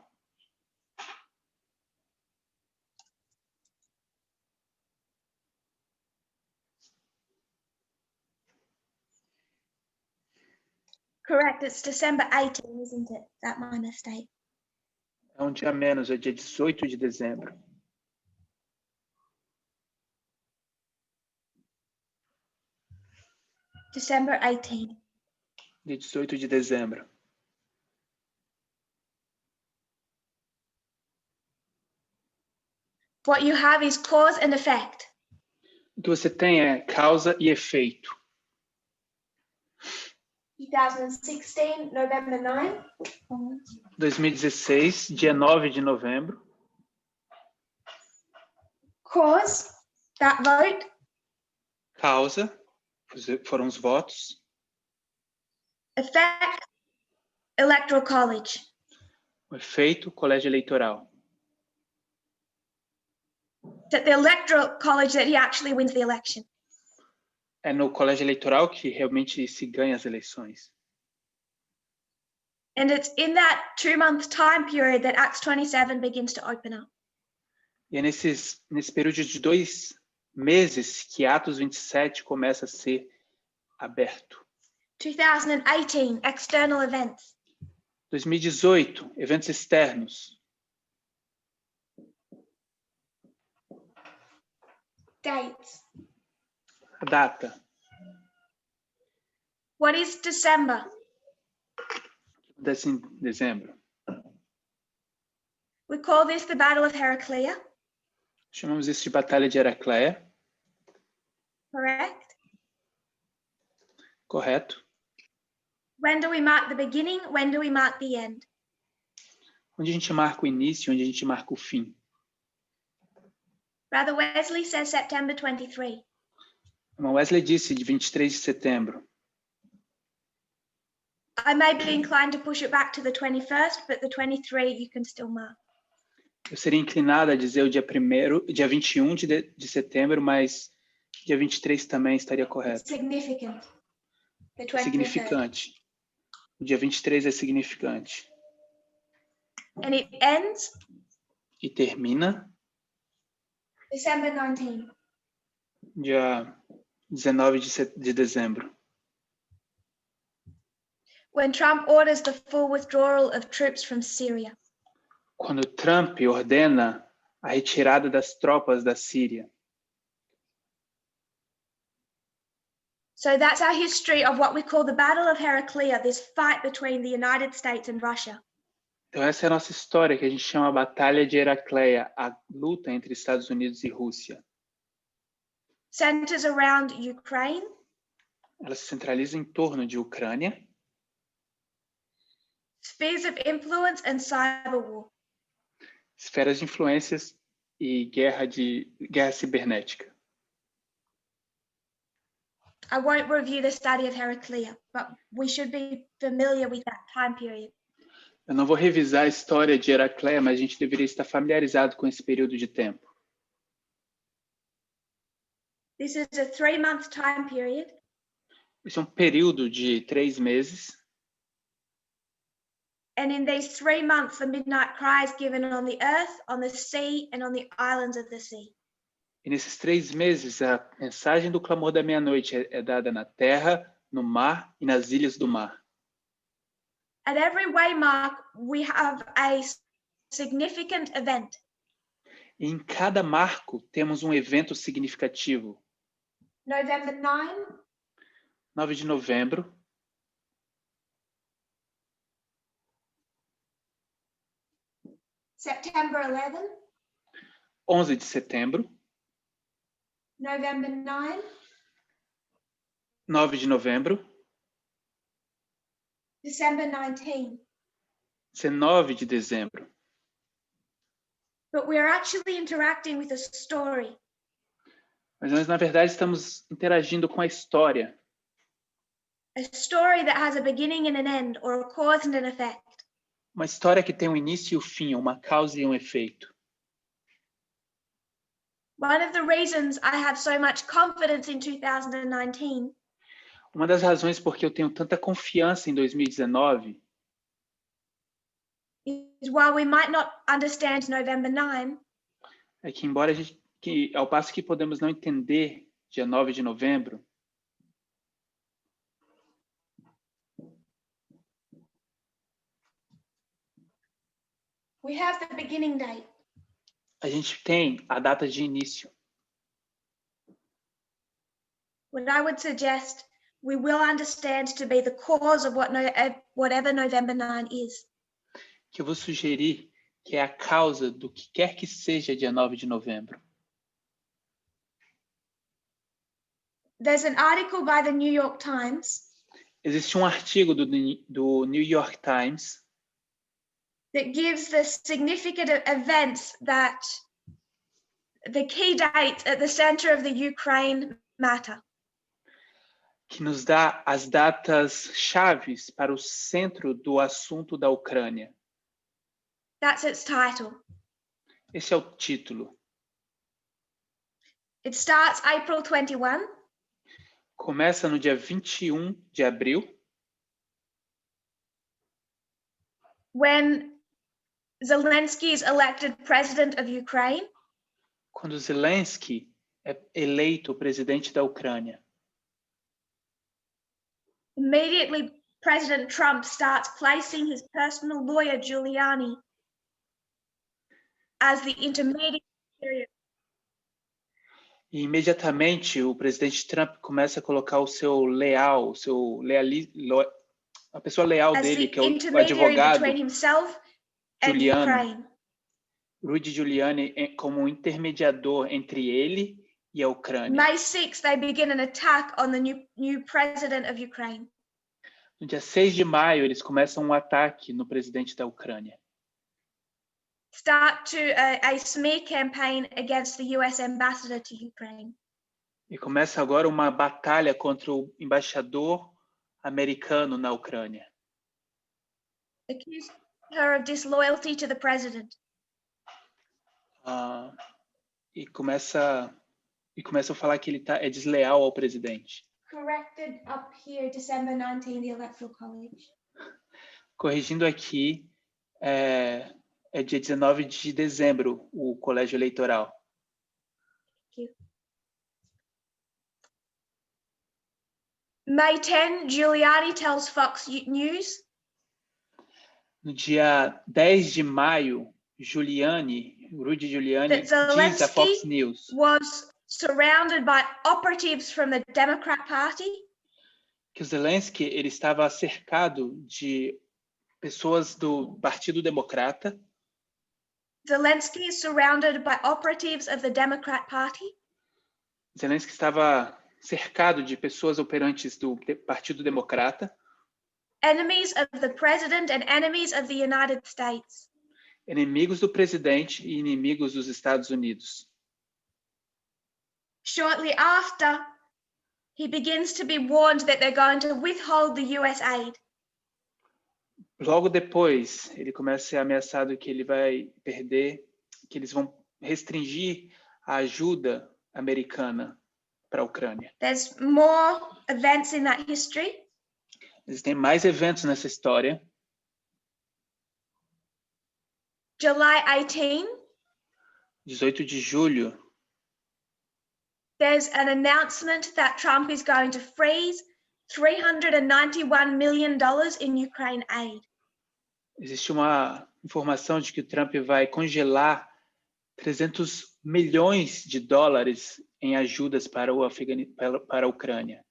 Speaker 1: Correct, it's December 18, isn't it? That my mistake.
Speaker 3: É um dia menos, é dia 18 de dezembro.
Speaker 1: December 18.
Speaker 3: Dia 18 de dezembro.
Speaker 1: What you have is cause and effect.
Speaker 3: O que você tem é causa e efeito.
Speaker 1: 2016, November 9.
Speaker 3: 2016, dia 9 de novembro.
Speaker 1: Cause, that vote.
Speaker 3: Causa, foram os votos.
Speaker 1: Effect, Electoral College.
Speaker 3: O efeito, colégio eleitoral.
Speaker 1: It's at the Electoral College that he actually wins the election.
Speaker 3: É no colégio eleitoral que realmente se ganha as eleições.
Speaker 1: And it's in that 2-month time period that Acts 27 begins to open up.
Speaker 3: E é nesse período de 2 meses que Atos 27 começa a ser aberto.
Speaker 1: 2018, external events.
Speaker 3: 2018, eventos externos.
Speaker 1: Dates.
Speaker 3: A data.
Speaker 1: What is December?
Speaker 3: Acontece em dezembro.
Speaker 1: We call this the Battle of Heraclea,
Speaker 3: Chamamos isso de Batalha de Heracleia,
Speaker 1: correct?
Speaker 3: correto?
Speaker 1: When do we mark the beginning? When do we mark the end?
Speaker 3: Onde a gente marca o início, onde a gente marca o fim.
Speaker 1: Brother Wesley says September 23.
Speaker 3: Irmão Wesley disse de 23 de setembro.
Speaker 1: I may be inclined to push it back to the 21st, but the 23 you can still mark.
Speaker 3: Eu seria inclinado a dizer o dia 21 de setembro, mas dia 23 também estaria correto.
Speaker 1: Significant. The
Speaker 3: É
Speaker 1: 23rd.
Speaker 3: significante. O dia 23 é significante.
Speaker 1: And it ends
Speaker 3: E termina
Speaker 1: December 19.
Speaker 3: dia 19 de dezembro.
Speaker 1: When Trump orders the full withdrawal of troops from Syria.
Speaker 3: Quando Trump ordena a retirada das tropas da Síria.
Speaker 1: So that's our history of what we call the Battle of Heraclea, this fight between the United States and Russia.
Speaker 3: Então essa é a nossa história, que a gente chama Batalha de Heracleia, a luta entre Estados Unidos e Rússia.
Speaker 1: Centers around Ukraine,
Speaker 3: Ela se centraliza em torno de Ucrânia,
Speaker 1: spheres of influence and cyber war.
Speaker 3: esferas de influências e guerra cibernética.
Speaker 1: I won't review the study of Heraclea, but we should be familiar with that time period.
Speaker 3: Eu não vou revisar a história de Heracleia, mas a gente deveria estar familiarizado com esse período de tempo.
Speaker 1: This is a 3-month time period.
Speaker 3: Esse é um período de 3 meses.
Speaker 1: And in these 3 months, the midnight cry is given on the earth, on the sea, and on the islands of the sea.
Speaker 3: E nesses 3 meses, a mensagem do clamor da meia-noite é dada na terra, no mar e nas ilhas do mar.
Speaker 1: At every waymark, we have a significant event.
Speaker 3: E em cada marco, temos um evento significativo.
Speaker 1: November 9,
Speaker 3: 9 de novembro,
Speaker 1: September 11,
Speaker 3: 11 de setembro,
Speaker 1: November 9,
Speaker 3: 9 de novembro,
Speaker 1: December 19.
Speaker 3: 19 de dezembro.
Speaker 1: But we are actually interacting with a story.
Speaker 3: Mas nós, na verdade, estamos interagindo com a história.
Speaker 1: A story that has a beginning and an end, or a cause and an effect.
Speaker 3: Uma história que tem um início e um fim, uma causa e um efeito.
Speaker 1: One of the reasons I have so much confidence in 2019
Speaker 3: Uma das razões por que eu tenho tanta confiança em 2019
Speaker 1: is while we might not understand November 9,
Speaker 3: é que, embora a gente, ao passo que podemos não entender dia 9 de novembro,
Speaker 1: we have the beginning date.
Speaker 3: a gente tem a data de início.
Speaker 1: What I would suggest we will understand to be the cause of whatever November 9 is.
Speaker 3: Que eu vou sugerir que é a causa do que quer que seja dia 9 de novembro.
Speaker 1: There's an article by the New York Times
Speaker 3: Existe um artigo do New York Times
Speaker 1: that gives the significant events that the key dates at the center of the Ukraine matter.
Speaker 3: que nos dá as datas chaves para o centro do assunto da Ucrânia.
Speaker 1: That's its title.
Speaker 3: Esse é o título.
Speaker 1: It starts April 21.
Speaker 3: Começa no dia 21 de abril,
Speaker 1: when Zelensky is elected president of Ukraine.
Speaker 3: quando Zelensky é eleito presidente da Ucrânia.
Speaker 1: Immediately, President Trump starts placing his personal lawyer, Giuliani, as the intermediary.
Speaker 3: E imediatamente o presidente Trump começa a colocar o seu a pessoa leal
Speaker 1: as
Speaker 3: dele,
Speaker 1: the
Speaker 3: que é o
Speaker 1: intermediary
Speaker 3: advogado
Speaker 1: between himself and
Speaker 3: Giuliani,
Speaker 1: Ukraine.
Speaker 3: Rudy Giuliani, como um intermediador entre ele e a Ucrânia.
Speaker 1: May 6th, they begin an attack on the new president of Ukraine.
Speaker 3: No dia 6 de maio, eles começam um ataque no presidente da Ucrânia.
Speaker 1: Start to a smear campaign against the US ambassador to Ukraine.
Speaker 3: E começa agora uma batalha contra o embaixador americano na Ucrânia.
Speaker 1: Accuse her of disloyalty to the president.
Speaker 3: E começa a falar que ele é desleal ao presidente.
Speaker 1: Corrected up here, December 19, the Electoral College.
Speaker 3: Corrigindo aqui, é dia 19 de dezembro, o colégio eleitoral.
Speaker 1: Thank you. May 10, Giuliani tells Fox News.
Speaker 3: No dia 10 de maio, Rudy Giuliani diz a Fox News
Speaker 1: was surrounded by operatives from the Democrat Party.
Speaker 3: Que o Zelensky ele estava cercado de pessoas do Partido Democrata.
Speaker 1: Zelensky is surrounded by operatives of the Democrat Party.
Speaker 3: Zelensky estava cercado de pessoas operantes do Partido Democrata.
Speaker 1: Enemies of the president and enemies of the United States.
Speaker 3: Inimigos do presidente e inimigos dos Estados Unidos.
Speaker 1: Shortly after, he begins to be warned that they're going to withhold the US aid.
Speaker 3: Logo depois, ele começa a ser ameaçado que ele vai perder, que eles vão restringir a ajuda americana para a Ucrânia.
Speaker 1: There's more events in that history.
Speaker 3: Existem mais eventos nessa história.
Speaker 1: July 18.
Speaker 3: 18 de julho.
Speaker 1: There's an announcement that Trump is going to freeze $391 million in Ukraine aid.
Speaker 3: Existe uma informação de que o Trump vai congelar 300 milhões de dólares em ajudas para a Ucrânia.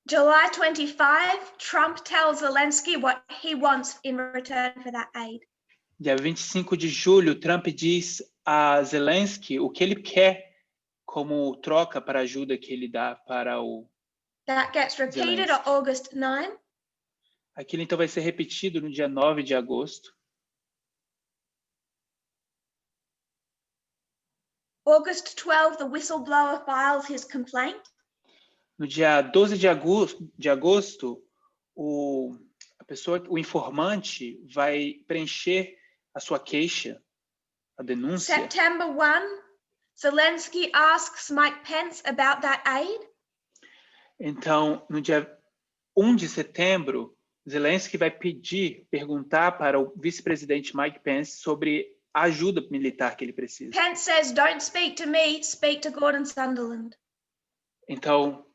Speaker 1: July 25, Trump tells Zelensky what he wants in return for that aid.
Speaker 3: Dia 25 de julho, Trump diz a Zelensky o que ele quer como troca para a ajuda que ele dá para o
Speaker 1: That gets repeated on August 9.
Speaker 3: Aquilo então vai ser repetido no dia 9 de agosto.
Speaker 1: August 12, the whistleblower files his complaint.
Speaker 3: No dia 12 de agosto, o informante vai preencher a sua queixa, a denúncia.
Speaker 1: September 1, Zelensky asks Mike Pence about that aid.
Speaker 3: Então, no dia 1 de setembro, Zelensky vai perguntar para o vice-presidente Mike Pence sobre a ajuda militar que ele precisa.
Speaker 1: Pence says, "Don't speak to me, speak to Gordon Sunderland."
Speaker 3: Então,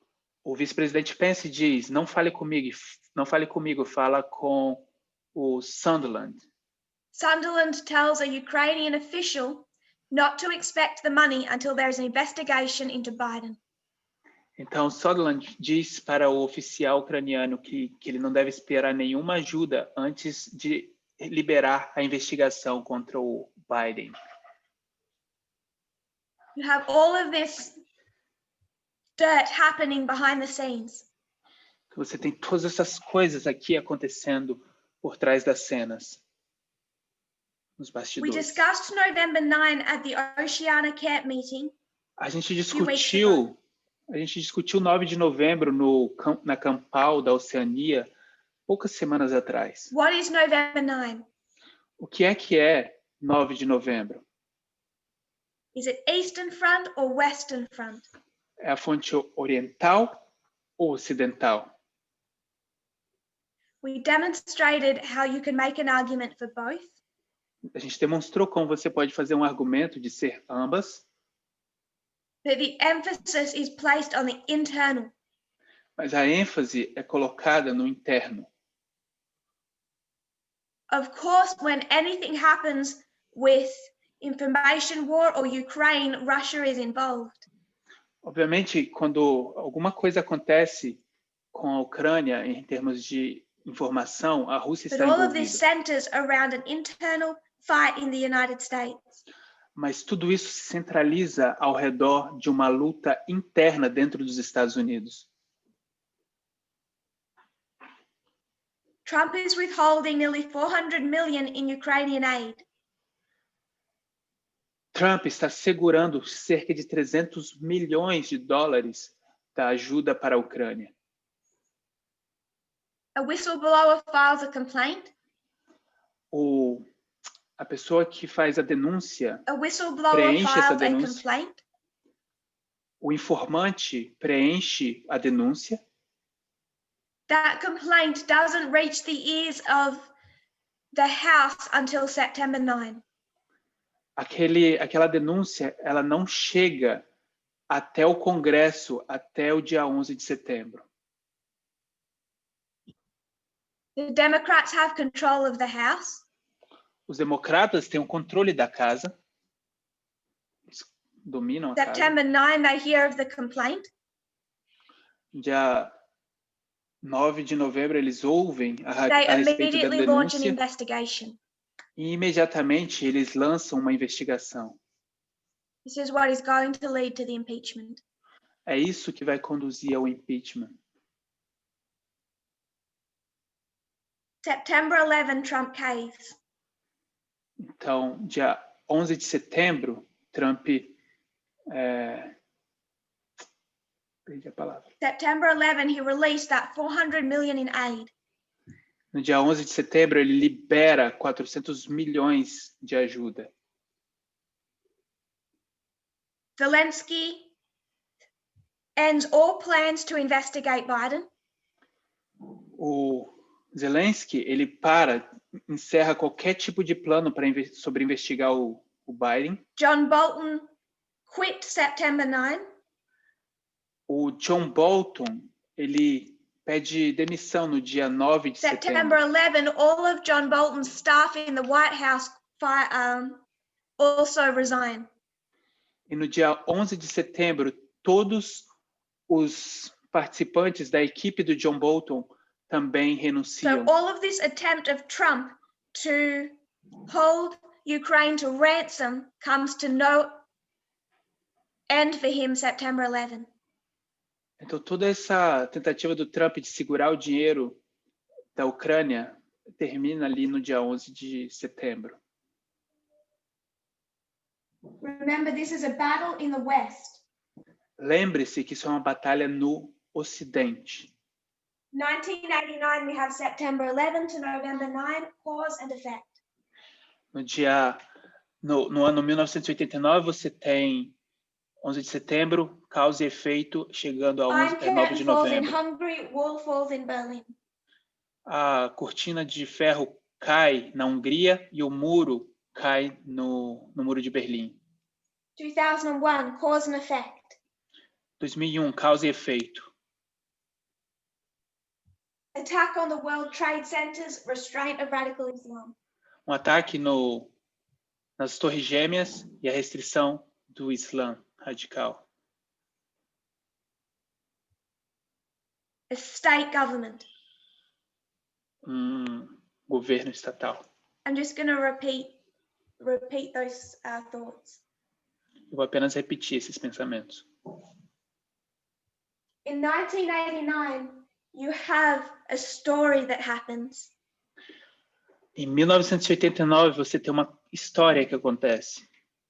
Speaker 3: o vice-presidente Pence diz, não fale comigo, fala com o Sunderland.
Speaker 1: Sunderland tells a Ukrainian official not to expect the money until there is an investigation into Biden.
Speaker 3: Então, Sunderland diz para o oficial ucraniano que ele não deve esperar nenhuma ajuda antes de liberar a investigação contra o Biden.
Speaker 1: You have all of this dirt happening behind the scenes.
Speaker 3: Você tem todas essas coisas aqui acontecendo por trás das cenas, nos
Speaker 1: We
Speaker 3: bastidores.
Speaker 1: discussed November 9 at the Oceana Camp meeting.
Speaker 3: A gente discutiu 9 de novembro na Campal da Oceania poucas semanas atrás.
Speaker 1: What is November 9?
Speaker 3: O que é 9 de novembro?
Speaker 1: Is it Eastern Front or Western Front?
Speaker 3: É a fonte oriental ou ocidental?
Speaker 1: We demonstrated how you can make an argument for both.
Speaker 3: A gente demonstrou como você pode fazer um argumento de ser ambas.
Speaker 1: But the emphasis is placed on the internal.
Speaker 3: Mas a ênfase é colocada no interno.
Speaker 1: Of course, when anything happens with information war or Ukraine, Russia is involved.
Speaker 3: Obviamente, quando alguma coisa acontece com a Ucrânia em termos de informação, a Rússia
Speaker 1: But
Speaker 3: está
Speaker 1: all of this
Speaker 3: envolvida.
Speaker 1: centers around an internal fight in the United States.
Speaker 3: Mas tudo isso se centraliza ao redor de uma luta interna dentro dos Estados Unidos.
Speaker 1: Trump is withholding nearly 400 million in Ukrainian aid.
Speaker 3: Trump está segurando cerca de 300 milhões de dólares da ajuda para a Ucrânia.
Speaker 1: A whistleblower files a complaint.
Speaker 3: A pessoa que faz a denúncia
Speaker 1: A whistleblower
Speaker 3: preenche essa
Speaker 1: files a
Speaker 3: denúncia.
Speaker 1: complaint.
Speaker 3: O informante preenche a denúncia.
Speaker 1: That complaint doesn't reach the ears of the House until September 9.
Speaker 3: Aquela denúncia, ela não chega até o Congresso, até o dia 11 de setembro.
Speaker 1: The Democrats have control of the House.
Speaker 3: Os democratas têm o controle da casa. Eles dominam a casa.
Speaker 1: September 9, they hear of the complaint.
Speaker 3: Dia 9 de novembro, eles ouvem a
Speaker 1: They
Speaker 3: respeito da
Speaker 1: immediately launch an
Speaker 3: denúncia
Speaker 1: investigation.
Speaker 3: e imediatamente eles lançam uma investigação.
Speaker 1: This is what is going to lead to the impeachment.
Speaker 3: É isso que vai conduzir ao impeachment.
Speaker 1: September 11, Trump caves.
Speaker 3: Então, dia 11 de setembro, Trump... perdi a palavra.
Speaker 1: September 11, he released that 400 million in aid.
Speaker 3: No dia 11 de setembro, ele libera 400 milhões de ajuda.
Speaker 1: Zelensky ends all plans to investigate Biden.
Speaker 3: O Zelensky, ele encerra qualquer tipo de plano sobre investigar o Biden.
Speaker 1: John Bolton quit September 9.
Speaker 3: O John Bolton, ele pede demissão no dia 9 de
Speaker 1: September
Speaker 3: setembro.
Speaker 1: 11, all of John Bolton's staff in the White House also resign.
Speaker 3: E no dia 11 de setembro, todos os participantes da equipe do John Bolton também renunciam.
Speaker 1: So all of this attempt of Trump to hold Ukraine to ransom comes to no end for him September 11.
Speaker 3: Então toda essa tentativa do Trump de segurar o dinheiro da Ucrânia termina ali no dia 11 de setembro.
Speaker 1: Remember, this is a battle in the West.
Speaker 3: Lembre-se que isso é uma batalha no Ocidente.
Speaker 1: 1989, we have September 11 to November 9, cause and effect.
Speaker 3: No ano 1989, você tem 11 de setembro, causa e efeito, chegando a 9 de
Speaker 1: falls in
Speaker 3: novembro.
Speaker 1: Hungary, wall falls in Berlin.
Speaker 3: A cortina de ferro cai na Hungria e o muro cai no muro de Berlim.
Speaker 1: 2001, cause and effect.
Speaker 3: 2001, causa e efeito.
Speaker 1: Attack on the World Trade Centers, restraint of radical Islam.
Speaker 3: Um ataque nas Torres Gêmeas e a restrição do Islã radical.
Speaker 1: A state government.
Speaker 3: Governo estatal.
Speaker 1: I'm just going to repeat those thoughts.
Speaker 3: Eu vou apenas repetir esses pensamentos.
Speaker 1: In 1989, you have a story that happens.
Speaker 3: Em 1989, você tem uma história que acontece.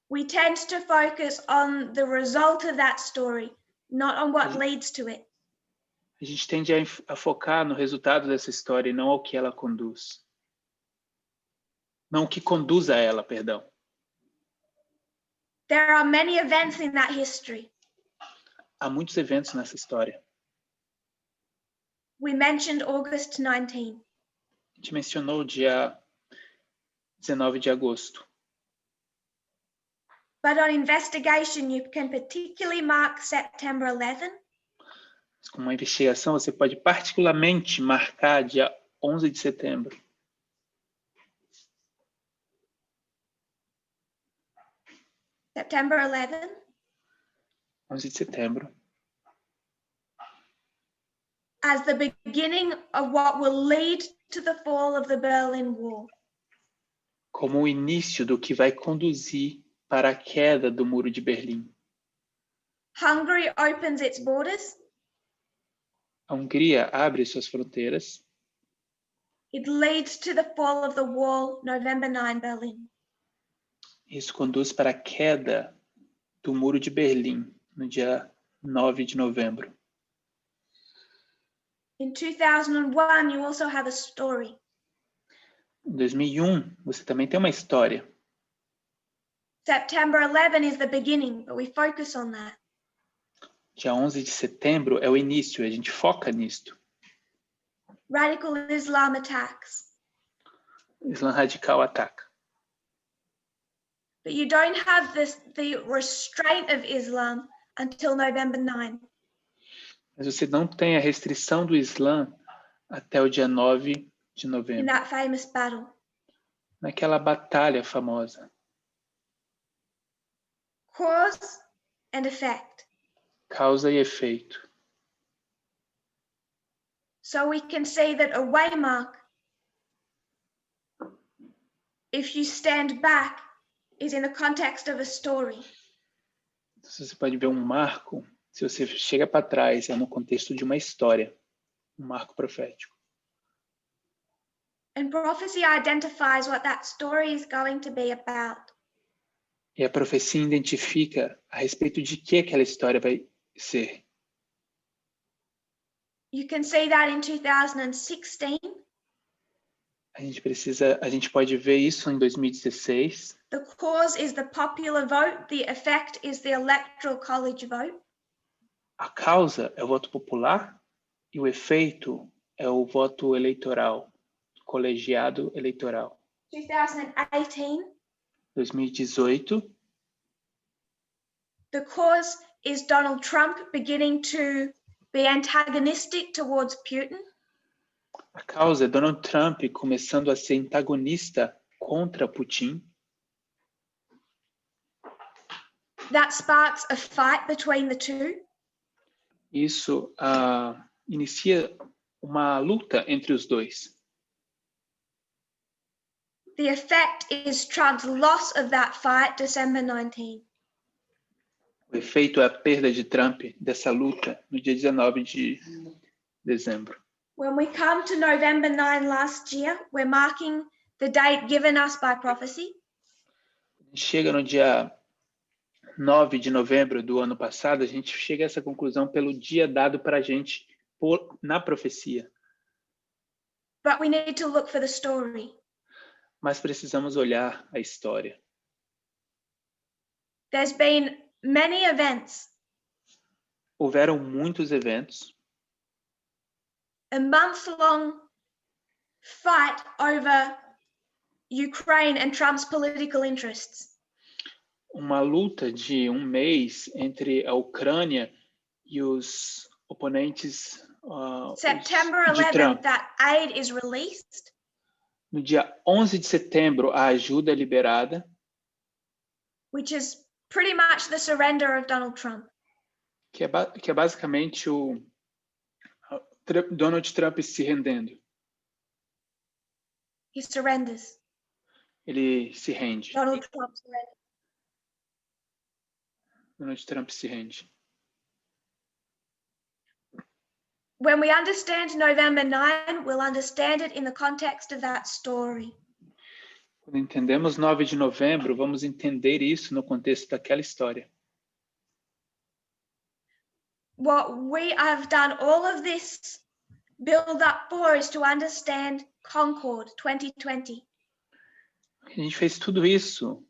Speaker 1: We tend to focus on the result of that story, not on what leads to it.
Speaker 3: A gente tende a focar no resultado dessa história e não ao que ela conduz. Não o que conduz a ela, perdão.
Speaker 1: There are many events in that history.
Speaker 3: Há muitos eventos nessa história.
Speaker 1: We mentioned August 19.
Speaker 3: A gente mencionou o dia 19 de agosto.
Speaker 1: But on investigation, you can particularly mark September 11.
Speaker 3: Mas com uma investigação, você pode particularmente marcar dia 11 de setembro.
Speaker 1: September 11,
Speaker 3: 11 de setembro,
Speaker 1: as the beginning of what will lead to the fall of the Berlin Wall.
Speaker 3: como o início do que vai conduzir para a queda do Muro de Berlim.
Speaker 1: Hungary opens its borders.
Speaker 3: A Hungria abre suas fronteiras.
Speaker 1: It leads to the fall of the wall, November 9, Berlin.
Speaker 3: Isso conduz para a queda do Muro de Berlim, no dia 9 de novembro.
Speaker 1: In 2001, you also have a story.
Speaker 3: Em 2001, você também tem uma história.
Speaker 1: September 11 is the beginning, but we focus on that.
Speaker 3: Dia 11 de setembro é o início, a gente foca nisto.
Speaker 1: Radical Islam attacks.
Speaker 3: O Islã radical ataca.
Speaker 1: But you don't have the restraint of Islam until November 9.
Speaker 3: Mas você não tem a restrição do Islã até o dia 9 de
Speaker 1: In
Speaker 3: novembro,
Speaker 1: that famous battle.
Speaker 3: naquela batalha famosa.
Speaker 1: Cause and effect.
Speaker 3: Causa e efeito.
Speaker 1: So we can see that a waymark, if you stand back, is in the context of a story.
Speaker 3: Você pode ver um marco, se você chega para trás, é no contexto de uma história, um marco profético.
Speaker 1: And prophecy identifies what that story is going to be about.
Speaker 3: E a profecia identifica a respeito de que aquela história vai ser.
Speaker 1: You can see that in 2016.
Speaker 3: A gente pode ver isso em 2016.
Speaker 1: The cause is the popular vote, the effect is the electoral college vote.
Speaker 3: A causa é o voto popular e o efeito é o voto eleitoral, colegiado eleitoral.
Speaker 1: 2018,
Speaker 3: 2018,
Speaker 1: the cause is Donald Trump beginning to be antagonistic towards Putin.
Speaker 3: a causa é Donald Trump começando a ser antagonista contra Putin.
Speaker 1: That sparks a fight between the two.
Speaker 3: Isso inicia uma luta entre os dois.
Speaker 1: The effect is Trump's loss of that fight, December 19.
Speaker 3: O efeito é a perda de Trump dessa luta no dia 19 de dezembro.
Speaker 1: When we come to November 9 last year, we're marking the date given us by prophecy.
Speaker 3: Chega no dia 9 de novembro do ano passado, a gente chega a essa conclusão pelo dia dado para a gente na profecia.
Speaker 1: But we need to look for the story.
Speaker 3: Mas precisamos olhar a história.
Speaker 1: There's been many events.
Speaker 3: Houveram muitos eventos.
Speaker 1: A month-long fight over Ukraine and Trump's political interests.
Speaker 3: Uma luta de um mês entre a Ucrânia e os oponentes
Speaker 1: September
Speaker 3: de
Speaker 1: 11th,
Speaker 3: Trump.
Speaker 1: that aid is released.
Speaker 3: No dia 11 de setembro, a ajuda é liberada,
Speaker 1: Which is pretty much the surrender of Donald Trump.
Speaker 3: que é basicamente o Donald Trump se rendendo.
Speaker 1: He surrenders.
Speaker 3: Ele se rende.
Speaker 1: Donald Trump surrenders.
Speaker 3: Donald Trump se rende.
Speaker 1: When we understand November 9, we'll understand it in the context of that story.
Speaker 3: Quando entendemos 9 de novembro, vamos entender isso no contexto daquela história.
Speaker 1: What we have done all of this build up for is to understand Concord 2020.
Speaker 3: A gente fez tudo isso,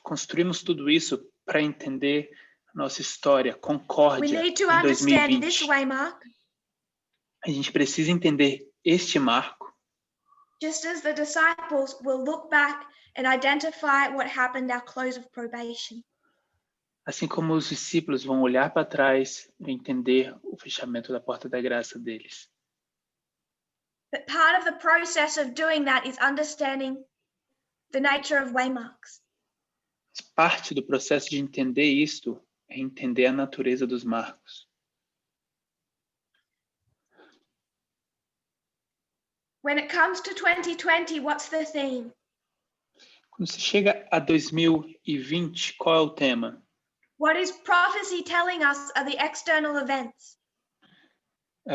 Speaker 3: construímos tudo isso para entender a nossa história,
Speaker 1: We
Speaker 3: Concórdia,
Speaker 1: need to
Speaker 3: em
Speaker 1: understand this
Speaker 3: 2020.
Speaker 1: waymark,
Speaker 3: A gente precisa entender este marco,
Speaker 1: just as the disciples will look back and identify what happened at close of probation.
Speaker 3: assim como os discípulos vão olhar para trás e entender o fechamento da porta da graça deles.
Speaker 1: But part of the process of doing that is understanding the nature of waymarks.
Speaker 3: Parte do processo de entender isto é entender a natureza dos marcos.
Speaker 1: When it comes to 2020, what's the theme?
Speaker 3: Quando você chega a 2020, qual é o tema?
Speaker 1: What is prophecy telling us are the external events?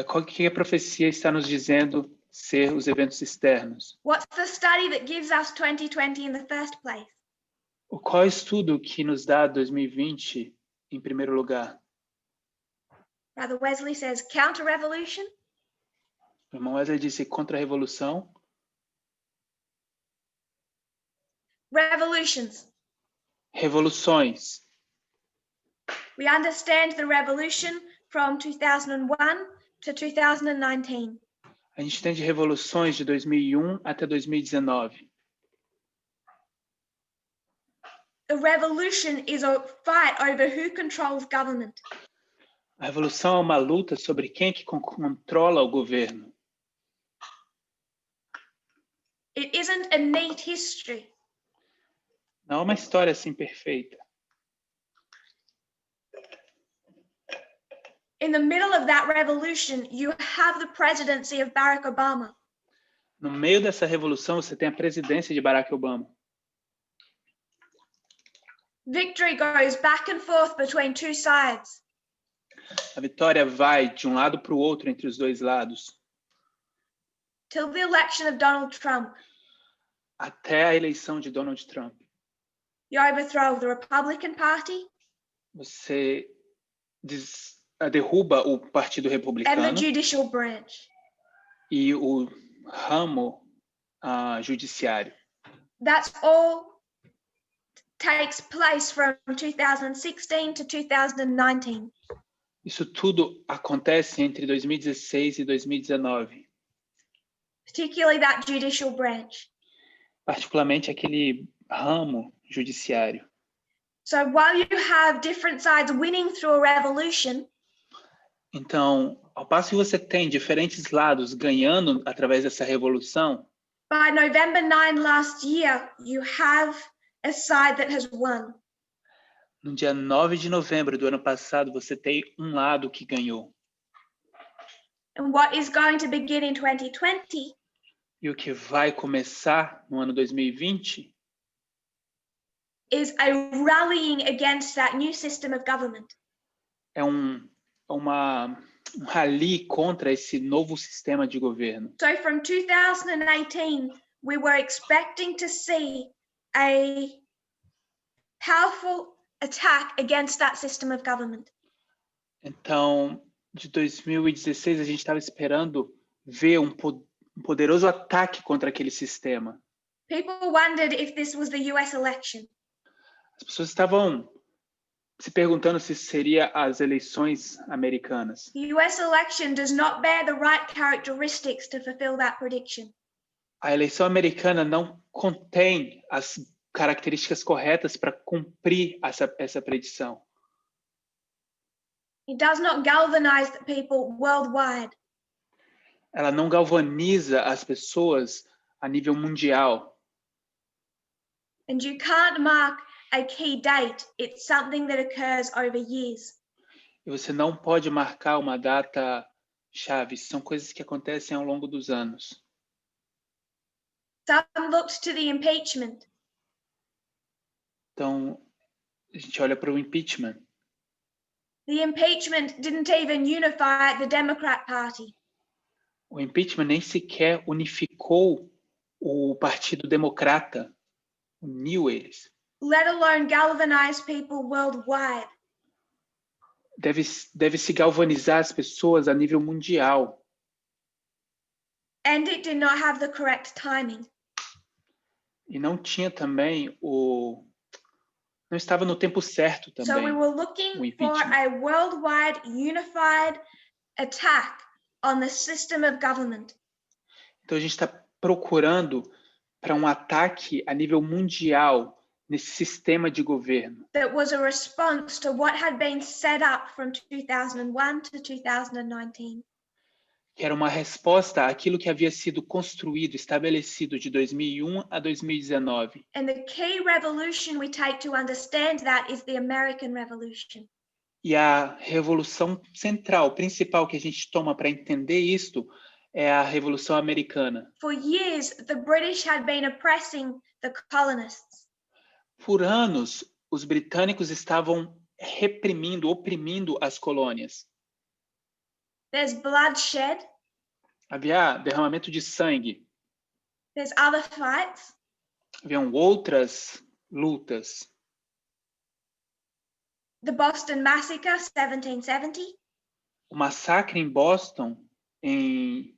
Speaker 3: Qual que a profecia está nos dizendo ser os eventos externos?
Speaker 1: What's the study that gives us 2020 in the first place?
Speaker 3: Qual é o estudo que nos dá 2020 em primeiro lugar?
Speaker 1: Brother Wesley says counter-revolution,
Speaker 3: O irmão Wesley disse contra a revolução,
Speaker 1: revolutions.
Speaker 3: revoluções.
Speaker 1: We understand the revolution from 2001 to 2019.
Speaker 3: A gente tem de revoluções de 2001 até 2019.
Speaker 1: The revolution is a fight over who controls government.
Speaker 3: A revolução é uma luta sobre quem que controla o governo.
Speaker 1: It isn't a neat history.
Speaker 3: Não é uma história assim perfeita.
Speaker 1: In the middle of that revolution, you have the presidency of Barack Obama.
Speaker 3: No meio dessa revolução, você tem a presidência de Barack Obama.
Speaker 1: Victory goes back and forth between two sides.
Speaker 3: A vitória vai de um lado para o outro entre os dois lados,
Speaker 1: Till the election of Donald Trump.
Speaker 3: até a eleição de Donald Trump.
Speaker 1: You overthrow the Republican Party
Speaker 3: Você derruba o Partido
Speaker 1: and the
Speaker 3: Republicano
Speaker 1: judicial branch.
Speaker 3: e o ramo judiciário.
Speaker 1: That's all takes place from 2016 to 2019.
Speaker 3: Isso tudo acontece entre 2016 e 2019,
Speaker 1: Particularly that judicial branch.
Speaker 3: particularmente aquele ramo judiciário.
Speaker 1: So while you have different sides winning through a revolution,
Speaker 3: Então, ao passo que você tem diferentes lados ganhando através dessa revolução,
Speaker 1: by November 9 last year, you have a side that has won.
Speaker 3: no dia 9 de novembro do ano passado, você tem um lado que ganhou.
Speaker 1: And what is going to begin in 2020
Speaker 3: E o que vai começar no ano 2020
Speaker 1: is a rallying against that new system of government.
Speaker 3: é um rally contra esse novo sistema de governo.
Speaker 1: So from 2018, we were expecting to see a powerful attack against that system of government.
Speaker 3: Então, de 2016, a gente estava esperando ver um poderoso ataque contra aquele sistema.
Speaker 1: People wondered if this was the US election.
Speaker 3: As pessoas estavam se perguntando se seria as eleições americanas.
Speaker 1: The US election does not bear the right characteristics to fulfill that prediction.
Speaker 3: A eleição americana não contém as características corretas para cumprir essa predição.
Speaker 1: It does not galvanize the people worldwide.
Speaker 3: Ela não galvaniza as pessoas a nível mundial.
Speaker 1: And you can't mark a key date. It's something that occurs over years.
Speaker 3: E você não pode marcar uma data chave. São coisas que acontecem ao longo dos anos.
Speaker 1: Some looked to the impeachment.
Speaker 3: Então, a gente olha para o impeachment.
Speaker 1: The impeachment didn't even unify the Democrat Party.
Speaker 3: O impeachment nem sequer unificou o Partido Democrata, uniu eles.
Speaker 1: Let alone galvanize people worldwide.
Speaker 3: Deve se galvanizar as pessoas a nível mundial.
Speaker 1: And it did not have the correct timing.
Speaker 3: E não tinha também não estava no tempo certo
Speaker 1: So we
Speaker 3: também.
Speaker 1: were looking
Speaker 3: o
Speaker 1: for
Speaker 3: impeachment.
Speaker 1: a worldwide unified attack on the system of government.
Speaker 3: Então a gente está procurando para um ataque a nível mundial nesse sistema de governo,
Speaker 1: That was a response to what had been set up from 2001 to 2019.
Speaker 3: que era uma resposta àquilo que havia sido construído, estabelecido de 2001 a 2019.
Speaker 1: And the key revolution we take to understand that is the American Revolution.
Speaker 3: E a revolução central, principal que a gente toma para entender isto é a Revolução Americana.
Speaker 1: For years, the British had been oppressing the colonists.
Speaker 3: Por anos, os britânicos estavam reprimindo, oprimindo as colônias.
Speaker 1: There's bloodshed,
Speaker 3: Havia derramamento de sangue,
Speaker 1: there's other fights,
Speaker 3: haviam outras lutas.
Speaker 1: the Boston Massacre, 1770,
Speaker 3: O massacre em Boston, em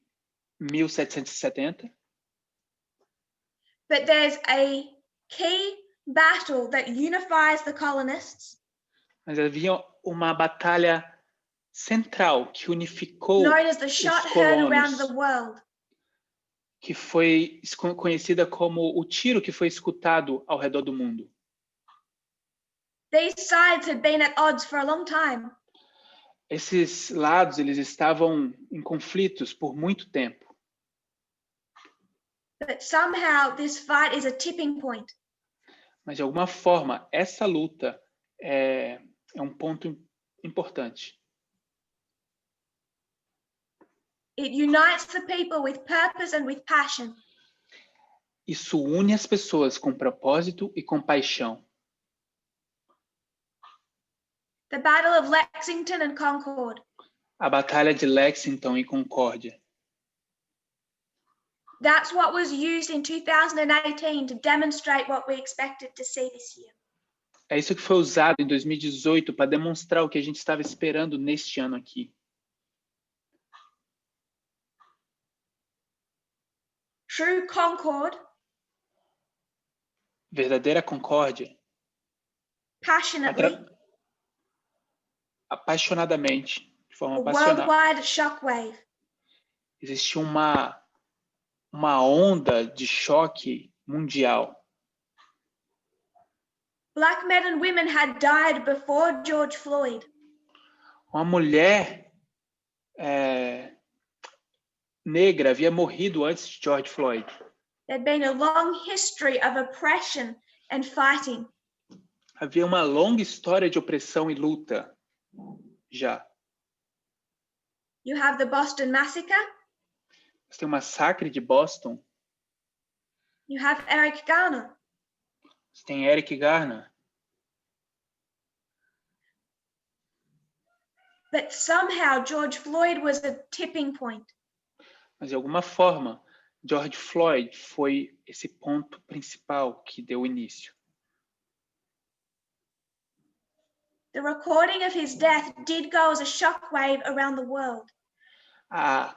Speaker 3: 1770.
Speaker 1: but there's a key battle that unifies the colonists,
Speaker 3: Mas havia uma batalha central que unificou
Speaker 1: known as the shot
Speaker 3: os
Speaker 1: heard around
Speaker 3: colonos,
Speaker 1: the world.
Speaker 3: que foi conhecida como o tiro que foi escutado ao redor do mundo.
Speaker 1: These sides had been at odds for a long time,
Speaker 3: Esses lados, eles estavam em conflitos por muito tempo.
Speaker 1: but somehow this fight is a tipping point.
Speaker 3: Mas, de alguma forma, essa luta é um ponto importante.
Speaker 1: It unites the people with purpose and with passion.
Speaker 3: Isso une as pessoas com propósito e com paixão.
Speaker 1: The Battle of Lexington and Concord.
Speaker 3: A Batalha de Lexington e Concórdia.
Speaker 1: That's what was used in 2018 to demonstrate what we expected to see this year.
Speaker 3: É isso que foi usado em 2018 para demonstrar o que a gente estava esperando neste ano aqui.
Speaker 1: True concord,
Speaker 3: Verdadeira concórdia.
Speaker 1: passionately,
Speaker 3: Apaixonadamente, de
Speaker 1: a
Speaker 3: forma apaixonada.
Speaker 1: worldwide shockwave.
Speaker 3: Existe uma onda de choque mundial.
Speaker 1: Black men and women had died before George Floyd.
Speaker 3: Uma mulher negra havia morrido antes de George Floyd.
Speaker 1: There'd been a long history of oppression and fighting.
Speaker 3: Havia uma longa história de opressão e luta já.
Speaker 1: You have the Boston Massacre.
Speaker 3: Você tem o massacre de Boston.
Speaker 1: You have Eric Garner.
Speaker 3: Você tem Eric Garner.
Speaker 1: But somehow George Floyd was a tipping point.
Speaker 3: Mas, de alguma forma, George Floyd foi esse ponto principal que deu início.
Speaker 1: The recording of his death did go as a shockwave around the world.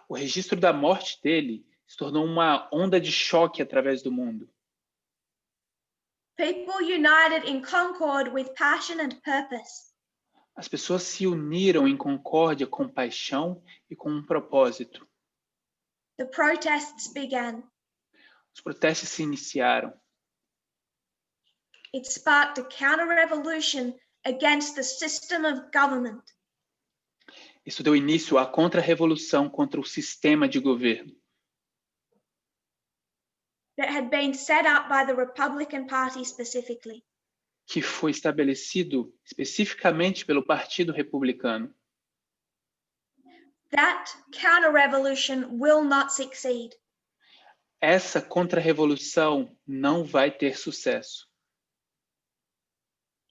Speaker 3: O registro da morte dele se tornou uma onda de choque através do mundo.
Speaker 1: People united in concord with passion and purpose.
Speaker 3: As pessoas se uniram em concórdia com paixão e com um propósito.
Speaker 1: The protests began.
Speaker 3: Os protestos se iniciaram.
Speaker 1: It sparked a counter-revolution against the system of government.
Speaker 3: Isso deu início à contra-revolução contra o sistema de governo
Speaker 1: That had been set up by the Republican Party specifically.
Speaker 3: que foi estabelecido especificamente pelo Partido Republicano.
Speaker 1: That counter-revolution will not succeed.
Speaker 3: Essa contra-revolução não vai ter sucesso.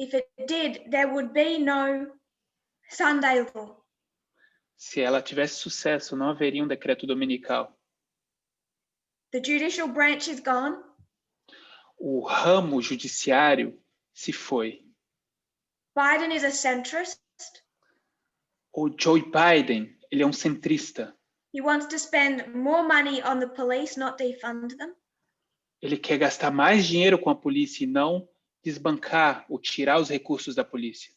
Speaker 1: If it did, there would be no Sunday law.
Speaker 3: Se ela tivesse sucesso, não haveria um decreto dominical.
Speaker 1: The judicial branch is gone.
Speaker 3: O ramo judiciário se foi.
Speaker 1: Biden is a centrist.
Speaker 3: O Joe Biden, ele é um centrista.
Speaker 1: He wants to spend more money on the police, not defund them.
Speaker 3: Ele quer gastar mais dinheiro com a polícia e não desbancar ou tirar os recursos da polícia.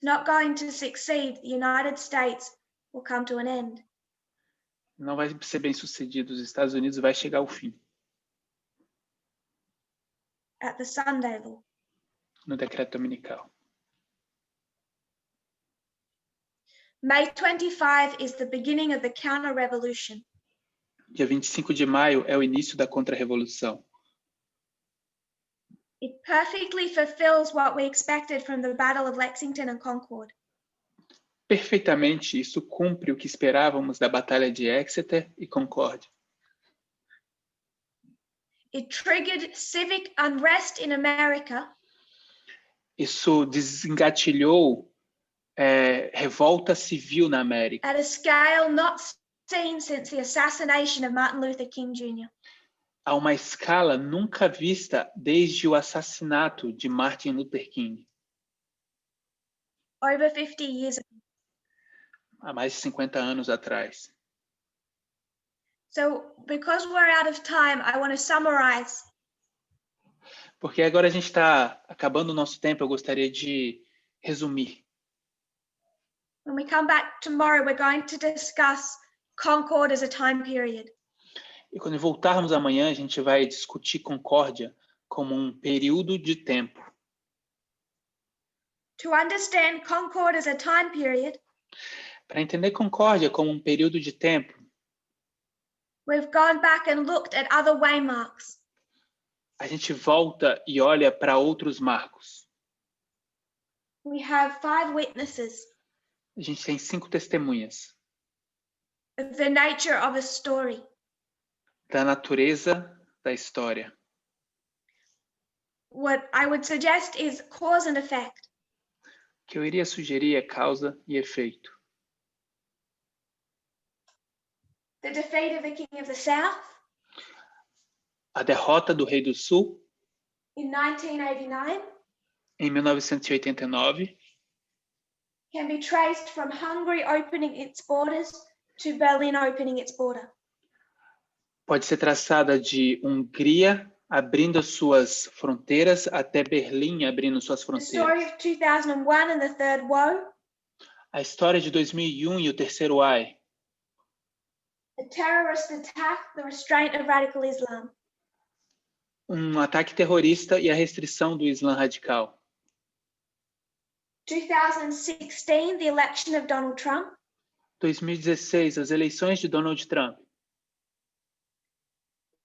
Speaker 1: Not going to succeed. The United States will come to an end.
Speaker 3: Não vai ser bem sucedido. Os Estados Unidos vai chegar ao fim.
Speaker 1: At the Sunday law.
Speaker 3: No decreto dominical.
Speaker 1: May 25 is the beginning of the counter-revolution.
Speaker 3: Dia 25 de maio é o início da contra-revolução.
Speaker 1: It perfectly fulfills what we expected from the Battle of Lexington and Concord.
Speaker 3: Perfeitamente, isso cumpre o que esperávamos da Batalha de Exeter e Concórdia.
Speaker 1: It triggered civic unrest in America.
Speaker 3: Isso desengatilhou revolta civil na América.
Speaker 1: At a scale not seen since the assassination of Martin Luther King Jr.
Speaker 3: A uma escala nunca vista desde o assassinato de Martin Luther King,
Speaker 1: Over 50 years ago.
Speaker 3: há mais de 50 anos atrás.
Speaker 1: So, because we're out of time, I want to summarize.
Speaker 3: Porque agora a gente está acabando o nosso tempo, eu gostaria de resumir.
Speaker 1: When we come back tomorrow, we're going to discuss Concord as a time period.
Speaker 3: E quando voltarmos amanhã, a gente vai discutir Concórdia como um período de tempo.
Speaker 1: To understand Concord as a time period,
Speaker 3: Para entender Concórdia como um período de tempo,
Speaker 1: we've gone back and looked at other waymarks.
Speaker 3: a gente volta e olha para outros marcos.
Speaker 1: We have 5 witnesses
Speaker 3: A gente tem 5 testemunhas
Speaker 1: of the nature of a story.
Speaker 3: da natureza da história.
Speaker 1: What I would suggest is cause and effect.
Speaker 3: O que eu iria sugerir é causa e efeito.
Speaker 1: The defeat of the King of the South
Speaker 3: A derrota do Rei do Sul,
Speaker 1: in 1989
Speaker 3: em 1989,
Speaker 1: can be traced from Hungary opening its borders to Berlin opening its border.
Speaker 3: pode ser traçada de Hungria abrindo suas fronteiras até Berlim abrindo suas
Speaker 1: The story
Speaker 3: fronteiras.
Speaker 1: of 2001 and the Third Woe,
Speaker 3: A história de 2001 e o terceiro ai.
Speaker 1: a terrorist attack, the restraint of radical Islam.
Speaker 3: Um ataque terrorista e a restrição do Islã radical.
Speaker 1: 2016, the election of Donald Trump.
Speaker 3: 2016, as eleições de Donald Trump.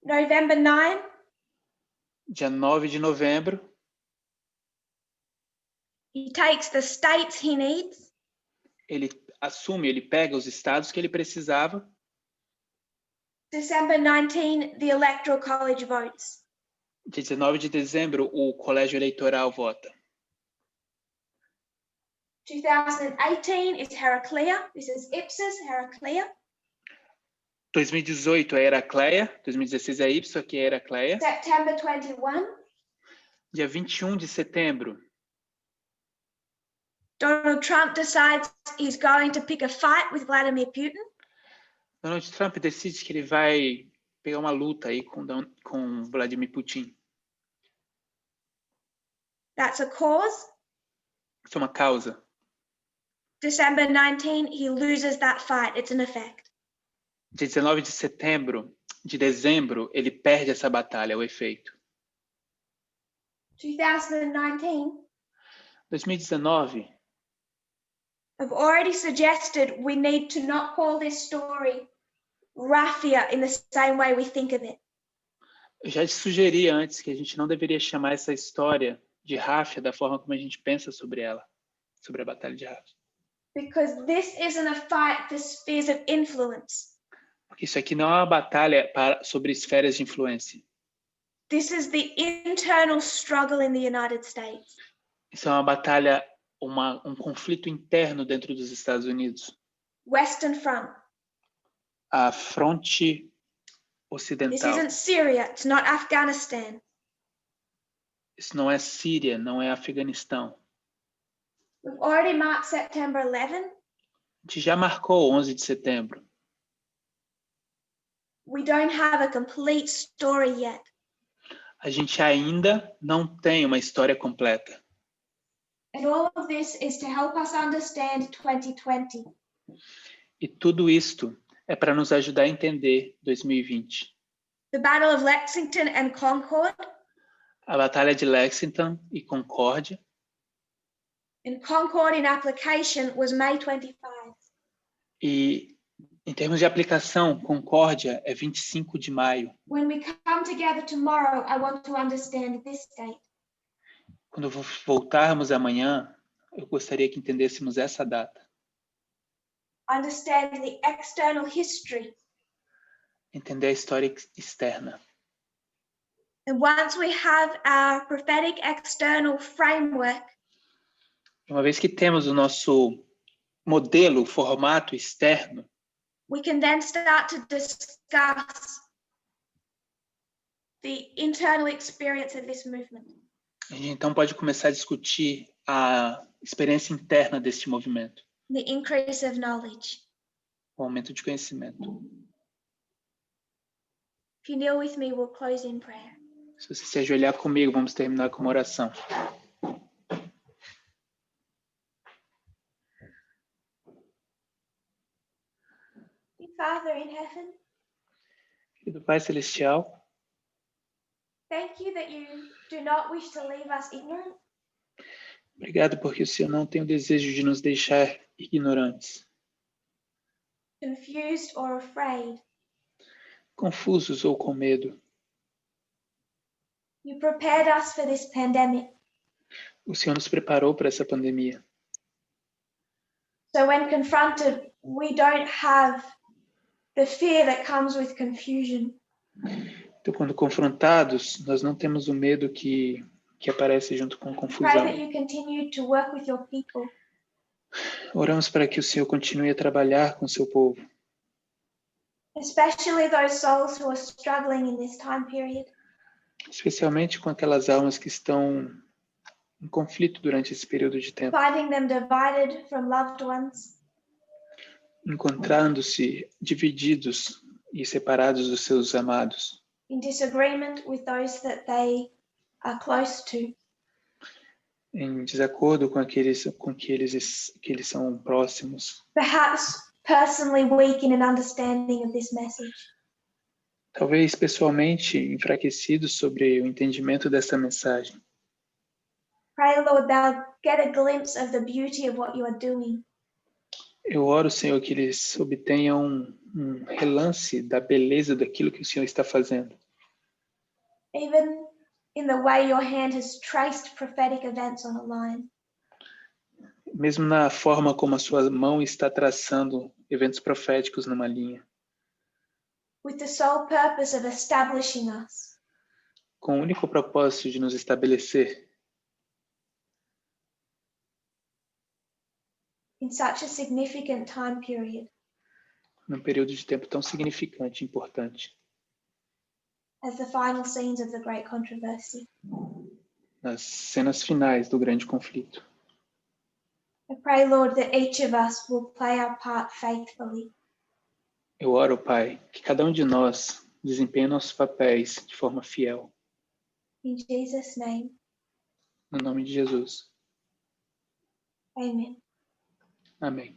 Speaker 1: November 9,
Speaker 3: Dia 9 de novembro,
Speaker 1: he takes the states he needs.
Speaker 3: ele pega os estados que ele precisava.
Speaker 1: December 19, the Electoral College votes.
Speaker 3: Dia 19 de dezembro, o colégio eleitoral vota.
Speaker 1: 2018 is Heraclea. This is Ipsos, Heraclea.
Speaker 3: 2018 é Heracleia, 2016 é Ipsos, aqui é Heracleia.
Speaker 1: September 21,
Speaker 3: Dia 21 de setembro,
Speaker 1: Donald Trump decides he's going to pick a fight with Vladimir Putin.
Speaker 3: Donald Trump decide que ele vai pegar uma luta aí com Vladimir Putin.
Speaker 1: That's a cause.
Speaker 3: Isso é uma causa.
Speaker 1: December 19, he loses that fight. It's an effect.
Speaker 3: Dia 19 de dezembro, ele perde essa batalha, o efeito.
Speaker 1: 2019,
Speaker 3: 2019,
Speaker 1: I've already suggested we need to not call this story raffia in the same way we think of it.
Speaker 3: eu já te sugeri antes que a gente não deveria chamar essa história de Ráfia da forma como a gente pensa sobre ela, sobre a Batalha de Ráfia.
Speaker 1: Because this isn't a fight for spheres of influence.
Speaker 3: Porque isso aqui não é uma batalha sobre esferas de influência.
Speaker 1: This is the internal struggle in the United States.
Speaker 3: Isso é uma batalha, um conflito interno dentro dos Estados Unidos.
Speaker 1: Western Front.
Speaker 3: A fronte
Speaker 1: This
Speaker 3: ocidental.
Speaker 1: isn't Syria. It's not Afghanistan.
Speaker 3: Isso não é Síria, não é Afeganistão.
Speaker 1: We've already marked September 11.
Speaker 3: A gente já marcou 11 de setembro.
Speaker 1: We don't have a complete story yet.
Speaker 3: A gente ainda não tem uma história completa.
Speaker 1: And all of this is to help us understand 2020.
Speaker 3: E tudo isto é para nos ajudar a entender 2020.
Speaker 1: The Battle of Lexington and Concord,
Speaker 3: A Batalha de Lexington e Concórdia.
Speaker 1: and Concord in application was May 25.
Speaker 3: E em termos de aplicação, Concórdia é 25 de maio.
Speaker 1: When we come together tomorrow, I want to understand this date.
Speaker 3: Quando voltarmos amanhã, eu gostaria que entendêssemos essa data.
Speaker 1: Understand the external history.
Speaker 3: Entender a história externa.
Speaker 1: And once we have our prophetic external framework,
Speaker 3: Uma vez que temos o nosso modelo, formato externo,
Speaker 1: we can then start to discuss the internal experience of this movement.
Speaker 3: a gente então pode começar a discutir a experiência interna deste movimento,
Speaker 1: The increase of knowledge.
Speaker 3: o aumento de conhecimento.
Speaker 1: If you kneel with me, we'll close in prayer.
Speaker 3: Se você se ajoelhar comigo, vamos terminar com uma oração.
Speaker 1: Father in heaven,
Speaker 3: Querido Pai Celestial,
Speaker 1: thank you that you do not wish to leave us ignorant.
Speaker 3: obrigado porque o Senhor não tem o desejo de nos deixar ignorantes,
Speaker 1: Confused or afraid.
Speaker 3: confusos ou com medo.
Speaker 1: You prepared us for this pandemic.
Speaker 3: O Senhor nos preparou para essa pandemia.
Speaker 1: So when confronted, we don't have the fear that comes with confusion.
Speaker 3: Então, quando confrontados, nós não temos o medo que aparece junto com
Speaker 1: Pray
Speaker 3: confusão.
Speaker 1: that you continue to work with your people.
Speaker 3: Oramos para que o Senhor continue a trabalhar com o seu povo,
Speaker 1: Especially those souls who are struggling in this time period.
Speaker 3: especialmente com aquelas almas que estão em conflito durante esse período de tempo,
Speaker 1: Finding them divided from loved ones.
Speaker 3: encontrando-se divididos e separados dos seus amados,
Speaker 1: In disagreement with those that they are close to.
Speaker 3: em desacordo com aqueles que eles são próximos,
Speaker 1: Perhaps personally weak in an understanding of this message.
Speaker 3: talvez pessoalmente enfraquecidos sobre o entendimento dessa mensagem.
Speaker 1: Pray, Lord, they'll get a glimpse of the beauty of what you are doing.
Speaker 3: Eu oro, Senhor, que eles obtenham um relance da beleza daquilo que o Senhor está fazendo.
Speaker 1: Even in the way your hand has traced prophetic events on a line.
Speaker 3: Mesmo na forma como a sua mão está traçando eventos proféticos numa linha,
Speaker 1: With the sole purpose of establishing us.
Speaker 3: com o único propósito de nos estabelecer
Speaker 1: In such a significant time period
Speaker 3: num período de tempo tão significante e importante,
Speaker 1: as the final scenes of the great controversy.
Speaker 3: nas cenas finais do grande conflito.
Speaker 1: I pray, Lord, that each of us will play our part faithfully.
Speaker 3: Eu oro, Pai, que cada um de nós desempenhe nossos papéis de forma fiel.
Speaker 1: In Jesus' name,
Speaker 3: No nome de Jesus.
Speaker 1: amen.
Speaker 3: Amém.